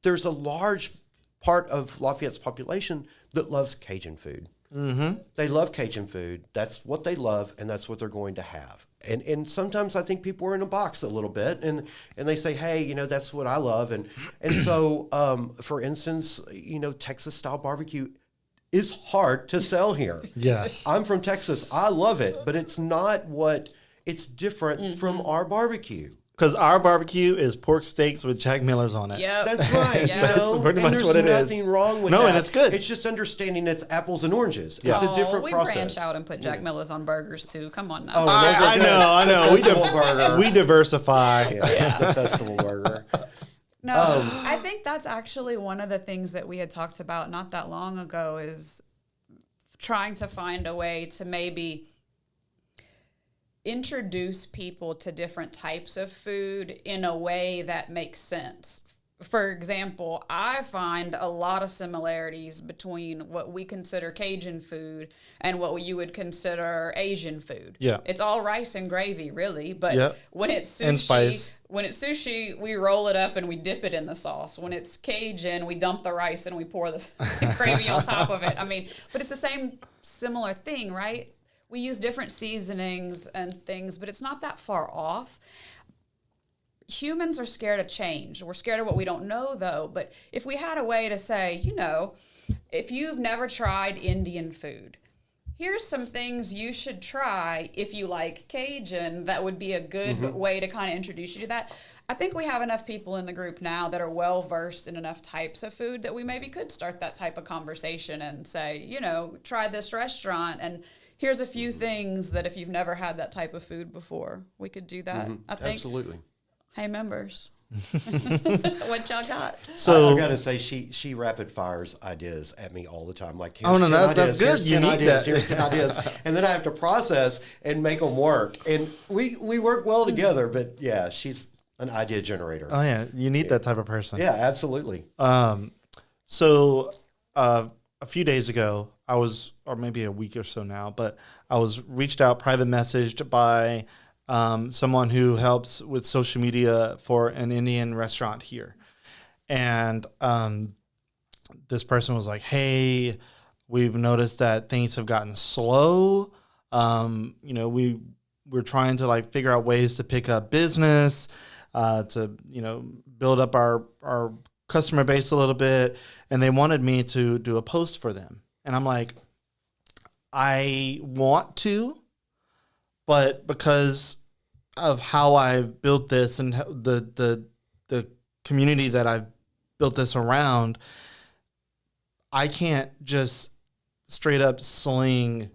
there's a large part of Lafayette's population that loves Cajun food. Mm-hmm. They love Cajun food. That's what they love, and that's what they're going to have. And sometimes I think people are in a box a little bit, and they say, hey, that's what I love. And so, for instance, Texas style barbecue is hard to sell here. Yes. I'm from Texas. I love it, but it's not it's different from our barbecue. Because our barbecue is pork steaks with Jack Millers on it. Yep. That's right. Yeah. That's pretty much what it is. There's nothing wrong with that. No, and it's good. It's just understanding it's apples and oranges. Yeah. It's a different we process. branch out and put Jack Millers on burgers too. Come on now. Oh, those are I good. know. The festival burger. We diversify. Yeah, the festival burger. No, I think that's actually one of the things that we had talked about not that long ago is trying to find a way to maybe introduce people to different types of food in a way that makes sense. For example, I find a lot of similarities between what we consider Cajun food and what you would consider Asian food. Yeah. It's all rice and gravy, really, but Yep. when it's And spice. sushi, we roll it up and we dip it in the sauce. When it's Cajun, we dump the rice and we pour the gravy on top of it. I mean, but it's the same similar thing, right? We use different seasonings and things, but it's not that far off. Humans are scared of change. We're scared of what we don't know, though. But if we had a way to say, if you've never tried Indian food, here's some things you should try if you like Cajun. That would be a good way to kind of introduce you to that. I think we have enough people in the group now that are well versed in enough types of food that we maybe could start that type of conversation and say, try this restaurant and here's a few things that if you've never had that type of food before, we could do that. I think. Absolutely. Hey, members. What y'all got? So I gotta say, she rapid fires ideas at me all the time. Like, Oh, no, here's 10 that's ideas, good. here's You 10 need ideas, that. here's 10 ideas, and then I have to process and make them work. And we work well together. But yeah, she's an idea generator. Oh yeah, you need that type of person. Yeah, absolutely. So a few days ago, or maybe a week or so now, but I was reached out, private messaged by someone who helps with social media for an Indian restaurant here. And this person was like, hey, we've noticed that things have gotten slow. We're trying to figure out ways to pick up business, to, build up our customer base a little bit. And they wanted me to do a post for them. And I'm like, I want to, but because of how I've built this and the community that I've built this around, I can't just straight up sling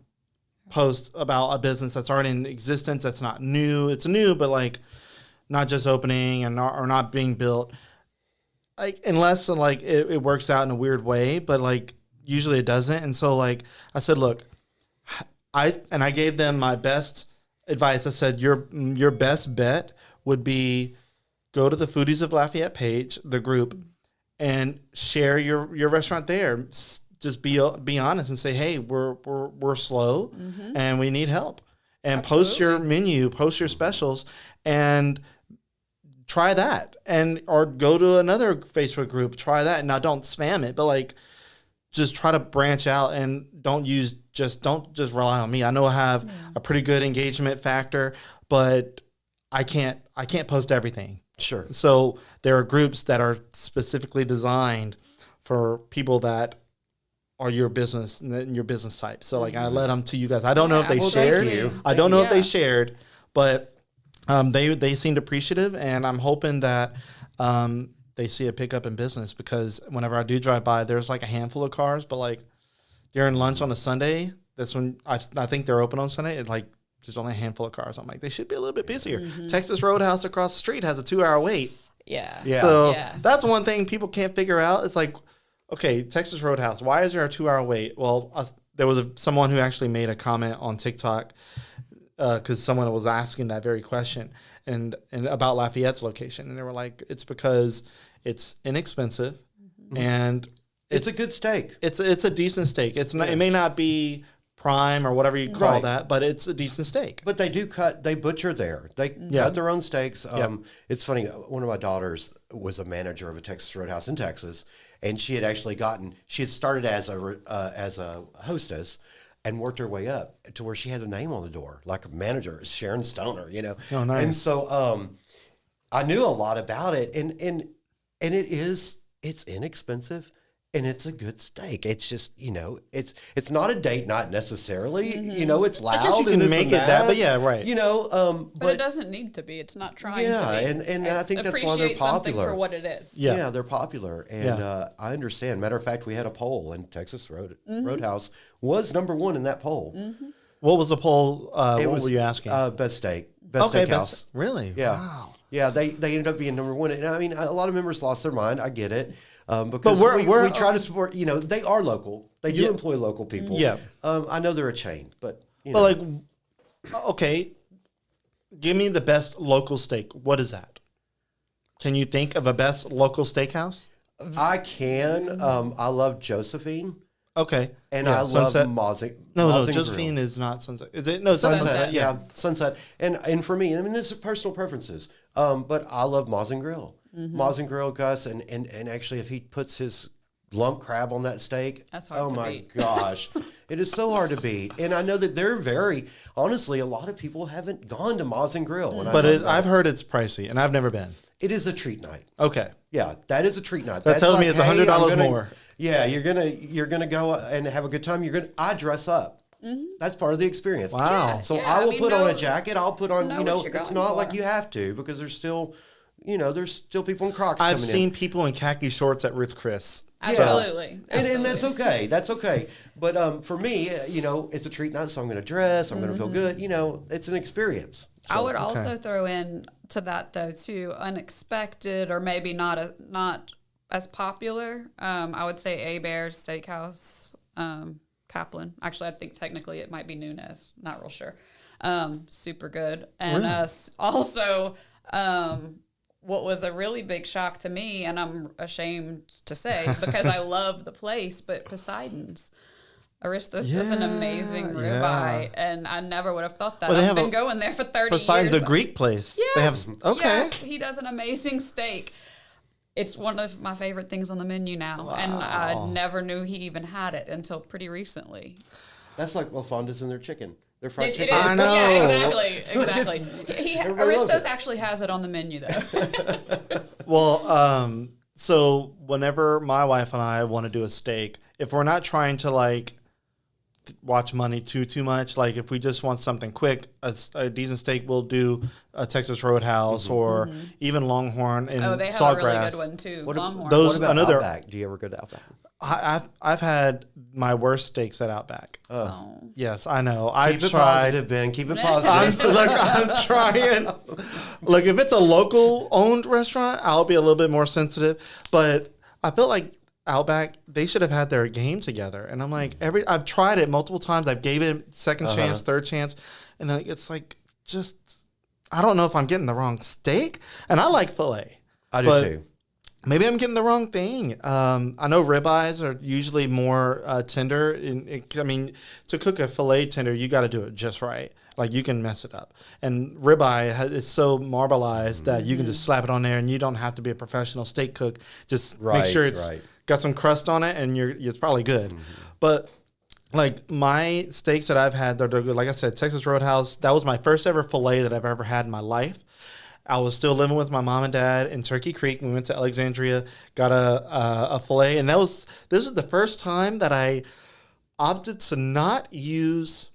post about a business that's already in existence. That's not new. It's new, but not just opening and or not being built. Unless it works out in a weird way, but usually it doesn't. And so I said, look, I gave them my best advice. I said, your best bet would be go to the Foodies of Lafayette page, the group, and share your restaurant there. Just be honest and say, hey, we're slow and we need help. And Absolutely. Post your menu, post your specials, and try that. Or go to another Facebook group, try that. Now don't spam it, but just try to branch out and don't just rely on me. I know I have a pretty good engagement factor, but I can't post everything. Sure. So there are groups that are specifically designed for people that are your business and your business type. So I led them to you guys. I don't know if they shared. Thank you. I don't know if they shared, but they seemed appreciative, and I'm hoping that they see a pickup in business, because whenever I do drive by, there's a handful of cars, but during lunch on a Sunday, that's when I think they're open on Sunday. It's there's only a handful of cars. I'm like, they should be a little bit busier. Texas Roadhouse across the street has a 2-hour wait. Yeah. So that's one thing people can't figure out. It's okay, Texas Roadhouse, why is there a 2-hour wait? Well, there was someone who actually made a comment on TikTok because someone was asking that very question and about Lafayette's location. And they were like, it's because it's inexpensive and It's a good steak. It's a decent steak. It's not, it may not be prime or whatever you call that, but it's a decent steak. But they butcher there. They cut their own steaks. It's funny. One of my daughters was a manager of a Texas Roadhouse in Texas, and she had started as a hostess and worked her way up to where she had a name on the door, like a manager, Sharon Stoner, you know. Oh, nice. And so I knew a lot about it, and it's inexpensive. And it's a good steak. It's just, you know, it's not a date night necessarily. You know, it's loud. I guess you can make it that, but yeah, right. You know, but it doesn't need to be. It's not trying to be. And I think that's why they're Appreciate something popular for what it is. Yeah, they're popular, and I understand. Matter of fact, we had a poll, and Texas Roadhouse was number one in that poll. What was the poll? What were you asking? Best steak, best steakhouse. Really? Yeah. Wow. Yeah, they ended up being number one, and I mean, a lot of members lost their mind. I get it. Because we try to support, you know, they are local. They do employ local people. Yeah. I know they're a chain, but, you know. But okay, give me the best local steak. What is that? Can you think of a best local steakhouse? I can. I love Josephine. Okay. And I Sunset. love No, Josephine Grill. Is not Sunset. Is it? No, Sunset. Yeah, Sunset. And for me, I mean, this is personal preferences. But I love Moz and Grill. Moz and Grill, Gus, and actually, if he puts his lump crab on that steak, that's hard to beat. Gosh, it is so hard to beat. And I know that they're honestly, a lot of people haven't gone to Moz and Grill. But I've heard it's pricey, and I've never been. It is a treat night. Okay. Yeah, that is a treat night. That tells me it's $100 more. Yeah, you're gonna go and have a good time. I dress up. That's part of the experience. Wow. Yeah, so I will put on a jacket. I'll put on, it's not like you have to, because there's still people in Crocs. I've seen people in khaki shorts at Ruth Chris. Absolutely. And that's okay. That's okay. But for me, it's a treat night, so I'm going to dress. I'm going to feel good. It's an experience. So, I would also throw in to that, though, too, unexpected or maybe not as popular. I would say A-Bear's Steakhouse, Kaplan. Actually, I think technically it might be Nunez. Not real sure. Super good. And also... what was a really big shock to me, and I'm ashamed to say because I love the place, but Poseidon's. Aristos does an amazing ribeye, and I never would have thought that. I've been going there for 30 Poseidon's years. a Greek place. Yes, yes, he does an amazing steak. It's one of my favorite things on the menu now, and I never knew he even had it until pretty recently. That's like LaFonda's and their chicken. Their fried chicken. I know. Yeah, exactly. Aristos actually has it on the menu, though. Well, so whenever my wife and I want to do a steak, if we're not trying to watch money too much, like if we just want something quick, a decent steak, we'll do a Texas Roadhouse or even Longhorn and Sawgrass. They have a really good one too. Longhorn. What about Outback? Do you ever go to Outback? I've had my worst steaks at Outback. Oh. Yes, I know. I've tried. Positive, Ben. Keep it positive. I'm trying. Look, if it's a local owned restaurant, I'll be a little bit more sensitive. But I feel like Outback, they should have had their game together. And I'm like, I've tried it multiple times. I gave it second chance, third chance, and it's like I don't know if I'm getting the wrong steak. And I like filet. I do too. Maybe I'm getting the wrong thing. I know ribeyes are usually more tender. To cook a filet tender, you got to do it just right. Like, you can mess it up. And ribeye is so marbleized that you can just slap it on there, and you don't have to be a professional steak cook. Just make sure it's got some crust on it, and it's probably good. But like my steaks that I've had, they're good. Like I said, Texas Roadhouse, that was my first ever filet that I've ever had in my life. I was still living with my mom and dad in Turkey Creek. We went to Alexandria, got a filet, and this is the first time that I opted to not use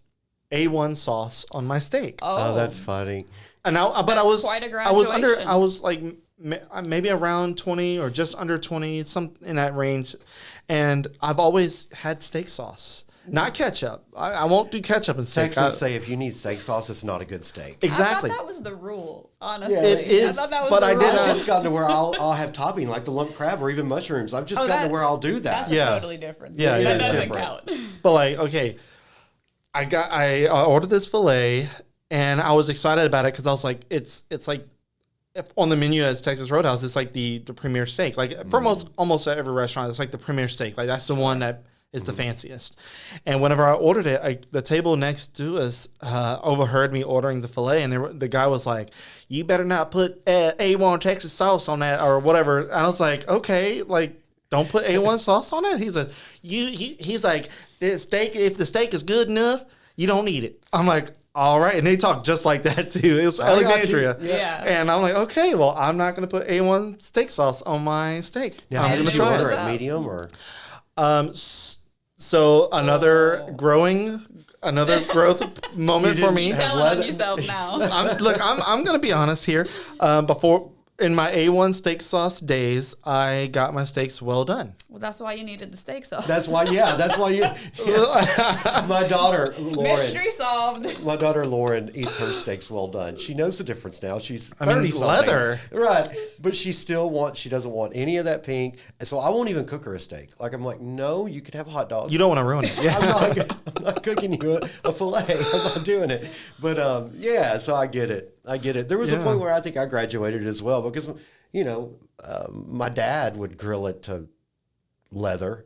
A1 sauce on my steak. Oh, that's funny. And I was quite a graduation. I was like maybe around 20 or just under 20, some in that range, and I've always had steak sauce. Not ketchup. I won't do ketchup in steak. Texans say if you need steak sauce, it's not a good steak. Exactly. I thought that was the rule, honestly. Yeah, it is. I thought that was but the rule. I've just gotten to where I'll have topping like the lump crab or even mushrooms. I've just gotten to where I'll do that. That's totally different. Yeah, that it is doesn't different. count. But okay, I ordered this filet and I was excited about it because I was like, it's like if on the menu as Texas Roadhouse, it's like the premier steak. Like for almost every restaurant, it's like the premier steak. Like that's the one that is the fanciest. And whenever I ordered it, the table next to us overheard me ordering the filet, and the guy was like, "You better not put A1 Texas sauce on that or whatever." And I was like, "Okay, like don't put A1 sauce on it. He's like, this steak, if the steak is good enough, you don't eat it. I'm like, all right. And they talk just like that too. It was Alexandria. Yeah. And I'm like, okay, well, I'm not going to put A1 steak sauce on my steak. Now, I'm going to try it. Medium or? So another growth moment for me. You telling on yourself now. I'm going to be honest here. In my A1 steak sauce days, I got my steaks well done. Well, that's why you needed the steak sauce. That's why you. My daughter, Lauren. Mystery solved. My daughter, Lauren, eats her steaks well done. She knows the difference now. She's 30 leather. Right. But she doesn't want any of that pink. And so I won't even cook her a steak. Like, I'm like, no, you can have a hot dog. You don't want to ruin it. Yeah. I'm not cooking you a filet. I'm not doing it. But, so I get it. There was a point where I think I graduated as well because, my dad would grill it to leather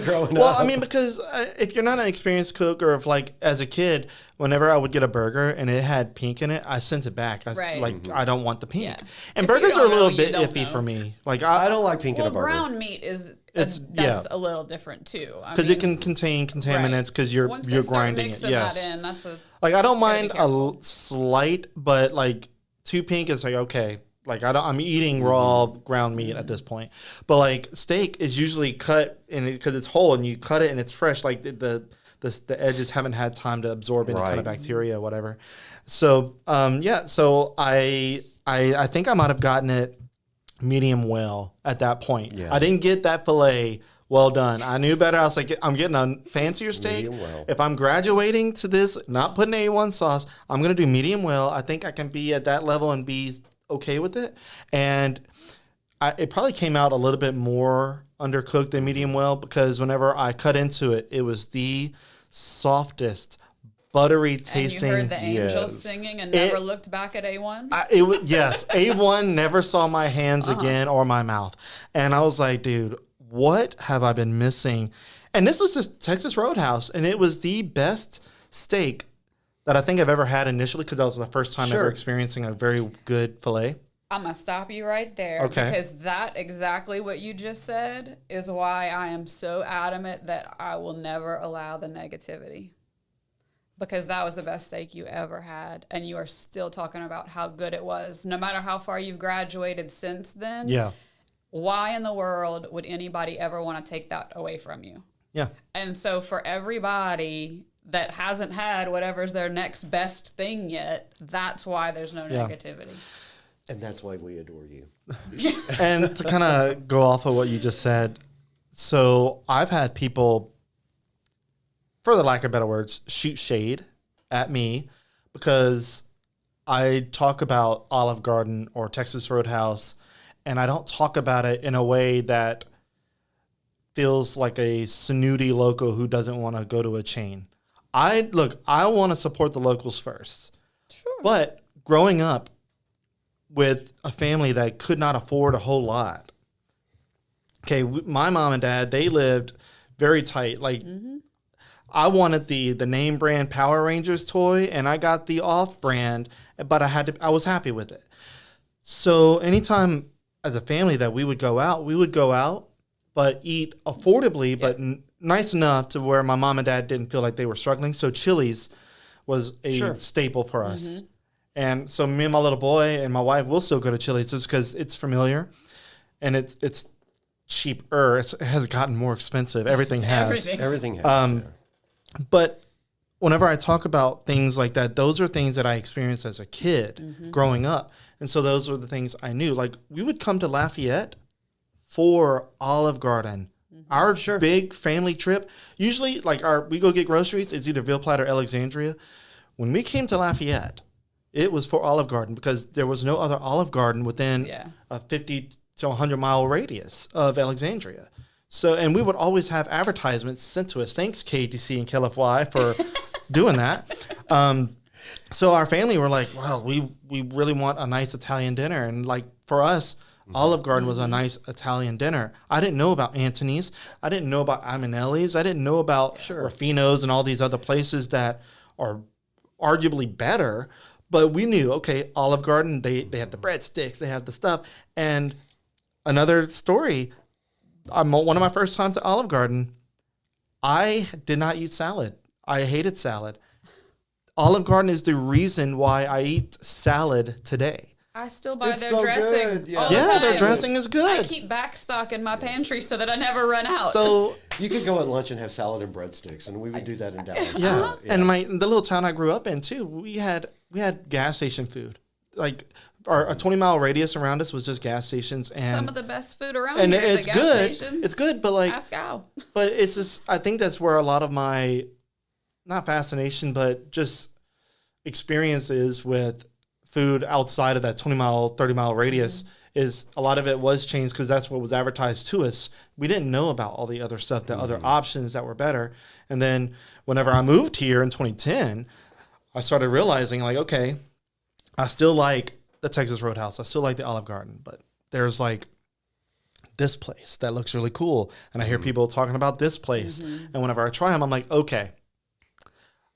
growing up. Well, I mean, because if you're not an experienced cook or if like as a kid, whenever I would get a burger and it had pink in it, I sent it back. I don't want the pink. Yeah. And burgers are a little bit iffy for me. Like I don't like pink in a burger. Ground meat is that's a little different too. Because it can contain contaminants because you're grinding it. Yes. Like I don't mind a slight, but like too pink is like okay. Like I'm eating raw ground meat at this point, but like steak is usually cut because it's whole and you cut it and it's fresh. Like the edges haven't had time to absorb any kind of bacteria or whatever. So so I think I might have gotten it medium well at that point. Yeah. I didn't get that filet well done. I knew better. I was like, I'm getting a fancier steak. Well. If I'm graduating to this, not putting A1 sauce, I'm gonna do medium well. I think I can be at that level and be okay with it, and it probably came out a little bit more undercooked than medium well because whenever I cut into it, it was the softest, buttery tasting. And you heard the angels singing and never looked back at A1? Yes, A1 never saw my hands again or my mouth, and I was like, dude, what have I been missing? And this was just Texas Roadhouse, and it was the best steak that I think I've ever had initially because that was the first time ever experiencing a very good filet. I'm going to stop you right there because that exactly what you just said is why I am so adamant that I will never allow the negativity because that was the best steak you ever had and you are still talking about how good it was. No matter how far you've graduated since then, why in the world would anybody ever want to take that away from you? Yeah. And so for everybody that hasn't had whatever's their next best thing yet, that's why there's no negativity. And that's why we adore you. And to kind of go off of what you just said, so I've had people, for the lack of better words, shoot shade at me because I talk about Olive Garden or Texas Roadhouse, and I don't talk about it in a way that feels like a snooty loco who doesn't want to go to a chain. I want to support the locals first. Sure. But growing up with a family that could not afford a whole lot. Okay, my mom and dad, they lived very tight. Like I wanted the name brand Power Rangers toy and I got the off brand, but I was happy with it. So anytime as a family that we would go out, but eat affordably, but nice enough to where my mom and dad didn't feel like they were struggling. So Chili's was a staple for us. And so me and my little boy and my wife will still go to Chili's just because it's familiar and it's cheaper. It has gotten more expensive. Everything has. Everything has. But whenever I talk about things like that, those are things that I experienced as a kid growing up. And so those were the things I knew. Like we would come to Lafayette for Olive Garden. Our big family trip, usually like we go get groceries, it's either Ville Platte or Alexandria. When we came to Lafayette, it was for Olive Garden because there was no other Olive Garden within a 50 to 100 mile radius of Alexandria. So, and we would always have advertisements sent to us. Thanks, KTC and KLFY for doing that. So our family were like, wow, we really want a nice Italian dinner. And like for us, Olive Garden was a nice Italian dinner. I didn't know about Antoni's. I didn't know about Amanelli's. I didn't know about Rufino's and all these other places that are arguably better. But we knew, okay, Olive Garden, they have the breadsticks, they have the stuff. And another story, one of my first times at Olive Garden, I did not eat salad. I hated salad. Olive Garden is the reason why I eat salad today. I still buy It's their so dressing. good, yeah. All the Yeah, time. their dressing is good. I keep back stock in my pantry so that I never run out. So You could go at lunch and have salad and breadsticks, and we would do that in Dallas. yeah, and the little town I grew up in too, we had gas station food. Like a 20-mile radius around us was just gas stations, and some of the best food around and here is it's at gas good. stations. It's good, but like, Ask Al. but it's just I think that's where a lot of my not fascination, but just experiences with food outside of that 20-mile, 30-mile radius is a lot of it was changed because that's what was advertised to us. We didn't know about all the other stuff, the other options that were better. And then whenever I moved here in 2010, I started realizing like, okay, I still like the Texas Roadhouse. I still like the Olive Garden, but there's like this place that looks really cool. And I hear people talking about this place. And whenever I try them, I'm like, okay,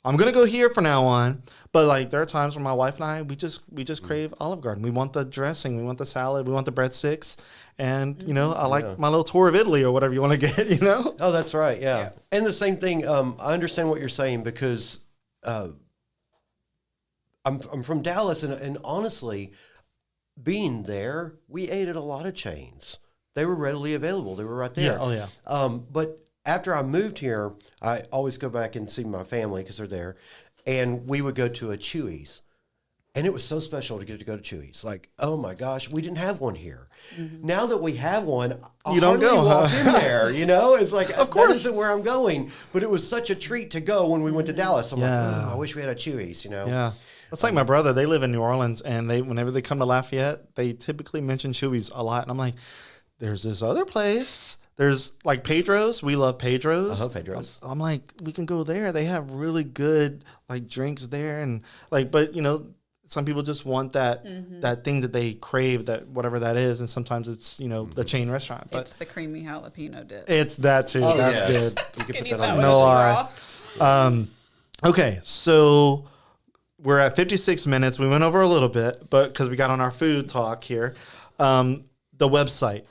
I'm going to go here from now on. But like there are times when my wife and I, we just crave Olive Garden. We want the dressing. We want the salad. We want the breadsticks. And, you know, I like my little tour of Italy or whatever you want to get, you know? Oh, that's right. Yeah. And the same thing. I understand what you're saying because I'm from Dallas. And honestly, being there, we ate at a lot of chains. They were readily available. They were right there. Yeah. Oh, yeah. But after I moved here, I always go back and see my family because they're there. And we would go to a Chewy's. And it was so special to get to go to Chewy's. Like, oh my gosh, we didn't have one here. Now that we have one, I You don't hardly go, walk huh? in there. You know, it's like, Of course. that isn't where I'm going. But it was such a treat to go when we went to Dallas. I'm like, Yeah. oh, I wish we had a Chewy's, you know? Yeah. That's like my brother. They live in New Orleans, and whenever they come to Lafayette, they typically mention Chewy's a lot. And I'm like, there's this other place. There's like Pedro's. We love Pedro's. Pedro's. I'm like, we can go there. They have really good like drinks there, and like, but you know, some people just want that that thing that they crave, that whatever that is, and sometimes it's the chain restaurant. But It's the creamy jalapeno dip. it's that too. Oh, That's yes. good. You can Can put eat that that on. with No a lie. straw. Okay, so we're at 56 minutes. We went over a little bit, but because we got on our food talk here, the website.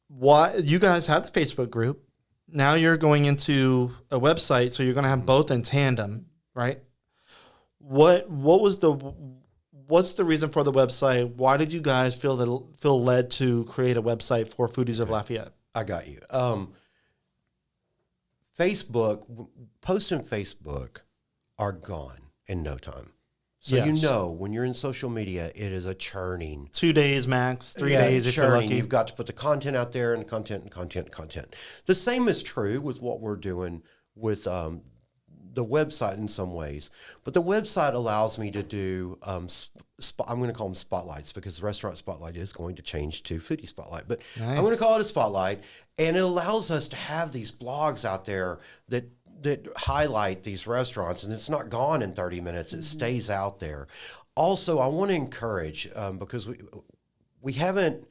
Why you guys have the Facebook group? Now you're going into a website, so you're going to have both in tandem, right? What's the reason for the website? Why did you guys feel led to create a website for Foodies of Lafayette? I got you. Facebook, posts on Facebook are gone in no time. So Yes. you know, when you're in social media, it is a churning. 2 days max, 3 days if you're churning. lucky. You've got to put the content out there and content. The same is true with what we're doing with the website in some ways. But the website allows me to do, I'm going to call them spotlights because the restaurant spotlight is going to change to Foodie Spotlight. But Nice. I'm going to call it a spotlight. And it allows us to have these blogs out there that highlight these restaurants, and it's not gone in 30 minutes. It stays out there. Also, I want to encourage, because we haven't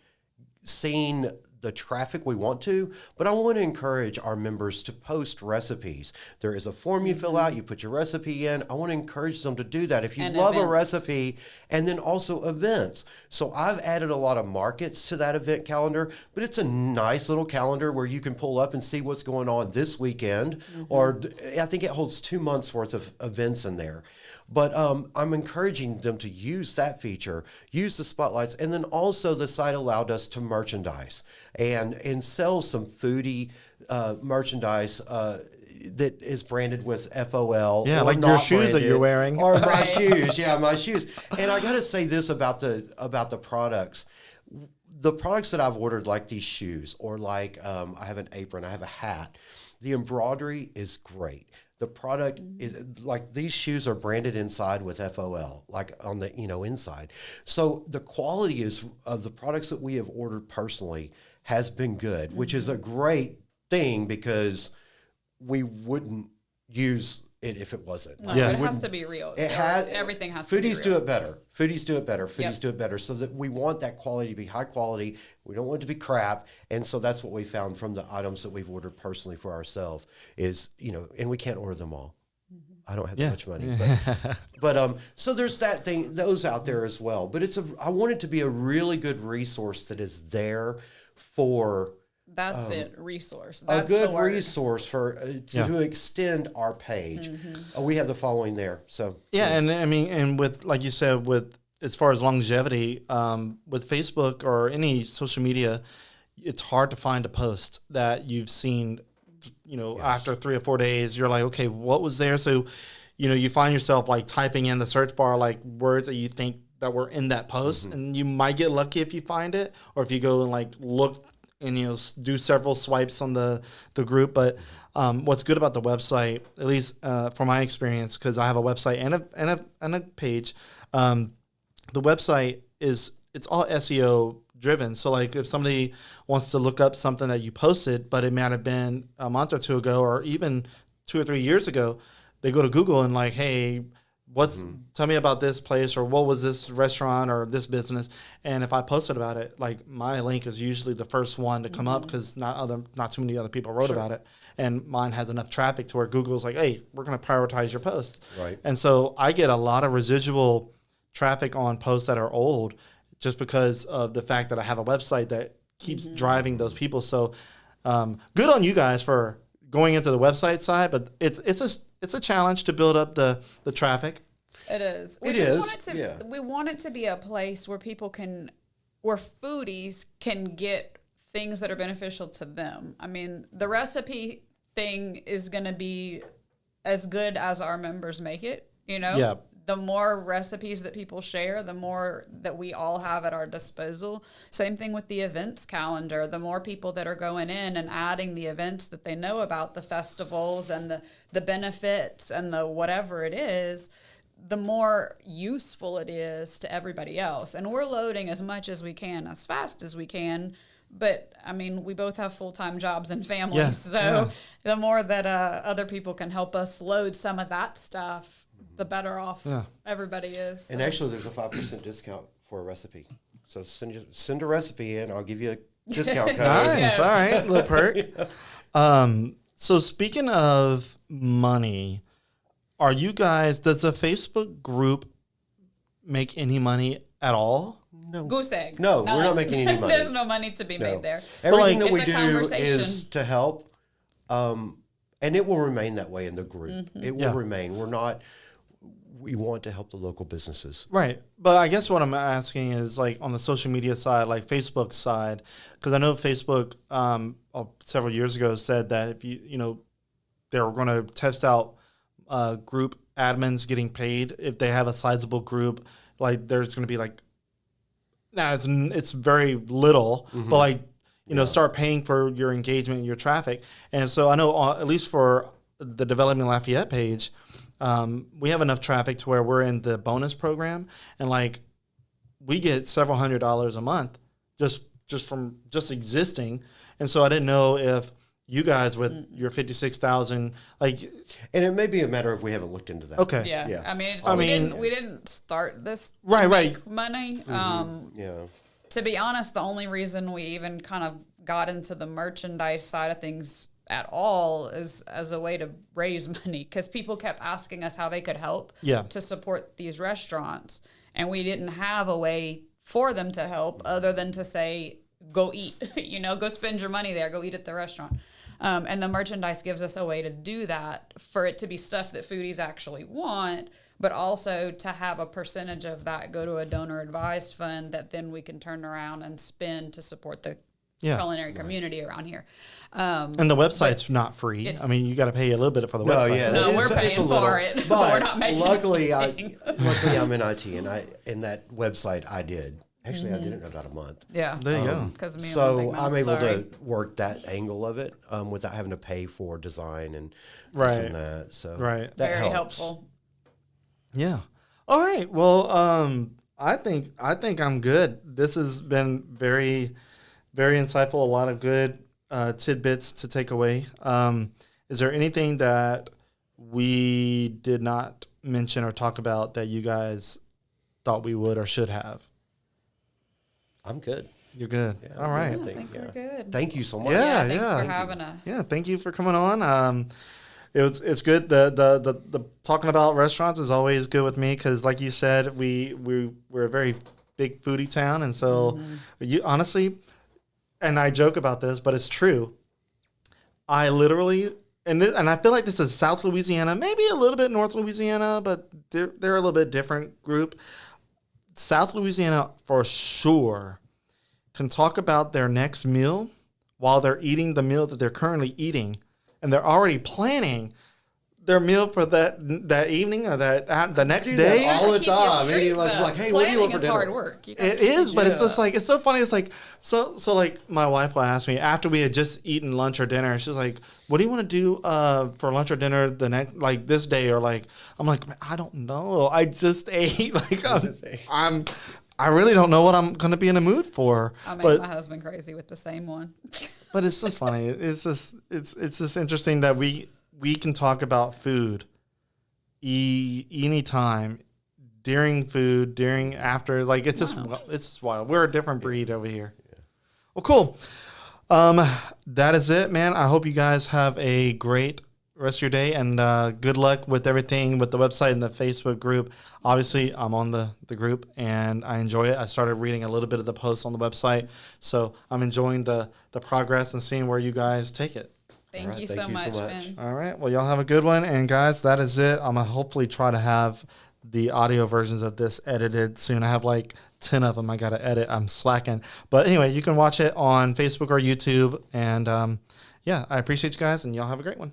seen the traffic we want to, but I want to encourage our members to post recipes. There is a form you fill out, you put your recipe in. I want to encourage them to do that. If you And love a events. recipe, and then also events. So I've added a lot of markets to that event calendar, but it's a nice little calendar where you can pull up and see what's going on this weekend, or I think it holds 2 months worth of events in there. But I'm encouraging them to use that feature, use the spotlights, and then also the site allowed us to merchandise and sell some foodie merchandise that is branded with FOL. Yeah, or like your not shoes that you're wearing. or my shoes. Yeah, my shoes. And I got to say this about the products. The products that I've ordered, like these shoes, or like I have an apron, I have a hat. The embroidery is great. The product is like these shoes are branded inside with FOL, like on the inside. So the quality of the products that we have ordered personally has been good, which is a great thing because we wouldn't use it if it wasn't. No, Yeah. it has to be real. It has Everything has to be real. Foodies do it better. Foodies do it better. Foodies Yep. do it better. So that we want that quality to be high quality. We don't want it to be crap. And so that's what we found from the items that we've ordered personally for ourselves is, and we can't order them all. I don't have that much money, but so there's that thing, those out there as well. But I want it to be a really good resource that is there for That's it. Resource. A That's good the word. resource for to extend our page. We have the following there. So and I mean, and with like you said, with as far as longevity, with Facebook or any social media, it's hard to find a post that you've seen. After 3 or 4 days, you're like, okay, what was there? So, you find yourself like typing in the search bar like words that you think that were in that post, and you might get lucky if you find it, or if you go and like look and do several swipes on the group. But what's good about the website, at least from my experience, because I have a website and a page, the website it's all SEO driven. So like if somebody wants to look up something that you posted, but it might have been a month or two ago, or even 2 or 3 years ago, they go to Google and like, hey, tell me about this place, or what was this restaurant or this business? And if I posted about it, like my link is usually the first one to come up, because not too many other people wrote about it, and mine has enough traffic to where Google's like, hey, we're going to prioritize your post. Right. And so I get a lot of residual traffic on posts that are old, just because of the fact that I have a website that keeps driving those people. So good on you guys for going into the website side, but it's a challenge to build up the traffic. It is. We want it to be a place where where foodies can get things that are beneficial to them. I mean, the recipe thing is going to be as good as our members make it, Yeah. The more recipes that people share, the more that we all have at our disposal. Same thing with the events calendar. The more people that are going in and adding the events that they know about, the festivals and the benefits and the whatever it is, the more useful it is to everybody else. And we're loading as much as we can, as fast as we can. But, I mean, we both have full-time jobs and families. The more that other people can help us load some of that stuff, the better off everybody is. So. And actually, there's a 5% discount for a recipe. So send a recipe in. I'll give you a discount code. Nice. All right. Little perk. So speaking of money, does a Facebook group make any money at all? No. Goose egg. No, we're not making any money. There's no money to be made there. Everything that we do is to help. And it will remain that way in the group. It will remain. We want to help the local businesses. Right. But I guess what I'm asking is like on the social media side, like Facebook side, because I know Facebook several years ago said that if they were going to test out group admins getting paid if they have a sizable group, like there's going to be like, it's very little, but like, start paying for your engagement and your traffic. And so I know at least for the Developing Lafayette page, we have enough traffic to where we're in the bonus program, and like we get several $100s a month just from existing. And so I didn't know if you guys with your 56,000, like, and it may be a matter of we haven't looked into that. Okay. Yeah. I mean, we didn't start this to right. make money. To be honest, the only reason we even kind of got into the merchandise side of things at all is as a way to raise money, because people kept asking us how they could help to support these restaurants, and we didn't have a way for them to help other than to say, go eat, go spend your money there, go eat at the restaurant. And the merchandise gives us a way to do that, for it to be stuff that foodies actually want, but also to have a percentage of that go to a donor advised fund that then we can turn around and spend to support the culinary community around here. And the website's not free. I mean, you got to pay a little bit for the website. No, we're paying for it, but we're not making luckily I'm in IT, and that website I did. Actually, I did it in about a month. Yeah. There you go. So I'm able to work that angle of it without having to pay for design and this and that. So that very helps. helpful. Yeah. All right. Well, I think I'm good. This has been very, very insightful. A lot of good tidbits to take away. Is there anything that we did not mention or talk about that you guys thought we would or should have? I'm good. You're good. Yeah, all right. I think we're good. Thank you so much. Yeah, thanks for having us. Yeah, thank you for coming on. It's good. The talking about restaurants is always good with me, because, like you said, we're a very big foodie town, and so you honestly, and I joke about this, but it's true. I literally, and I feel like this is South Louisiana, maybe a little bit North Louisiana, but they're a little bit different group. South Louisiana, for sure, can talk about their next meal while they're eating the meal that they're currently eating, and they're already planning their meal for that evening or the next day. All the time. Like, hey, what do you want for dinner? Hard work. It is, but it's just like, it's so funny. It's like, so like my wife will ask me after we had just eaten lunch or dinner, she's like, what do you want to do for lunch or dinner the next, like this day? Or like, I'm like, I don't know. I just ate. Like I really don't know what I'm going to be in the mood for. I made my husband crazy with the same one. But it's just funny. It's just interesting that we can talk about food anytime, during food, during, after. Like, it's just wild. We're a different breed over here. Yeah. Well, cool. That is it, man. I hope you guys have a great rest of your day, and good luck with everything with the website and the Facebook group. Obviously, I'm on the group, and I enjoy it. I started reading a little bit of the posts on the website, so I'm enjoying the progress and seeing where you guys take it. Thank you so much, Ben. All right. Well, y'all have a good one. And, guys, that is it. I'm going to hopefully try to have the audio versions of this edited soon. I have like 10 of them I got to edit. I'm slacking. But, anyway, you can watch it on Facebook or YouTube. And, yeah, I appreciate you guys, and y'all have a great one.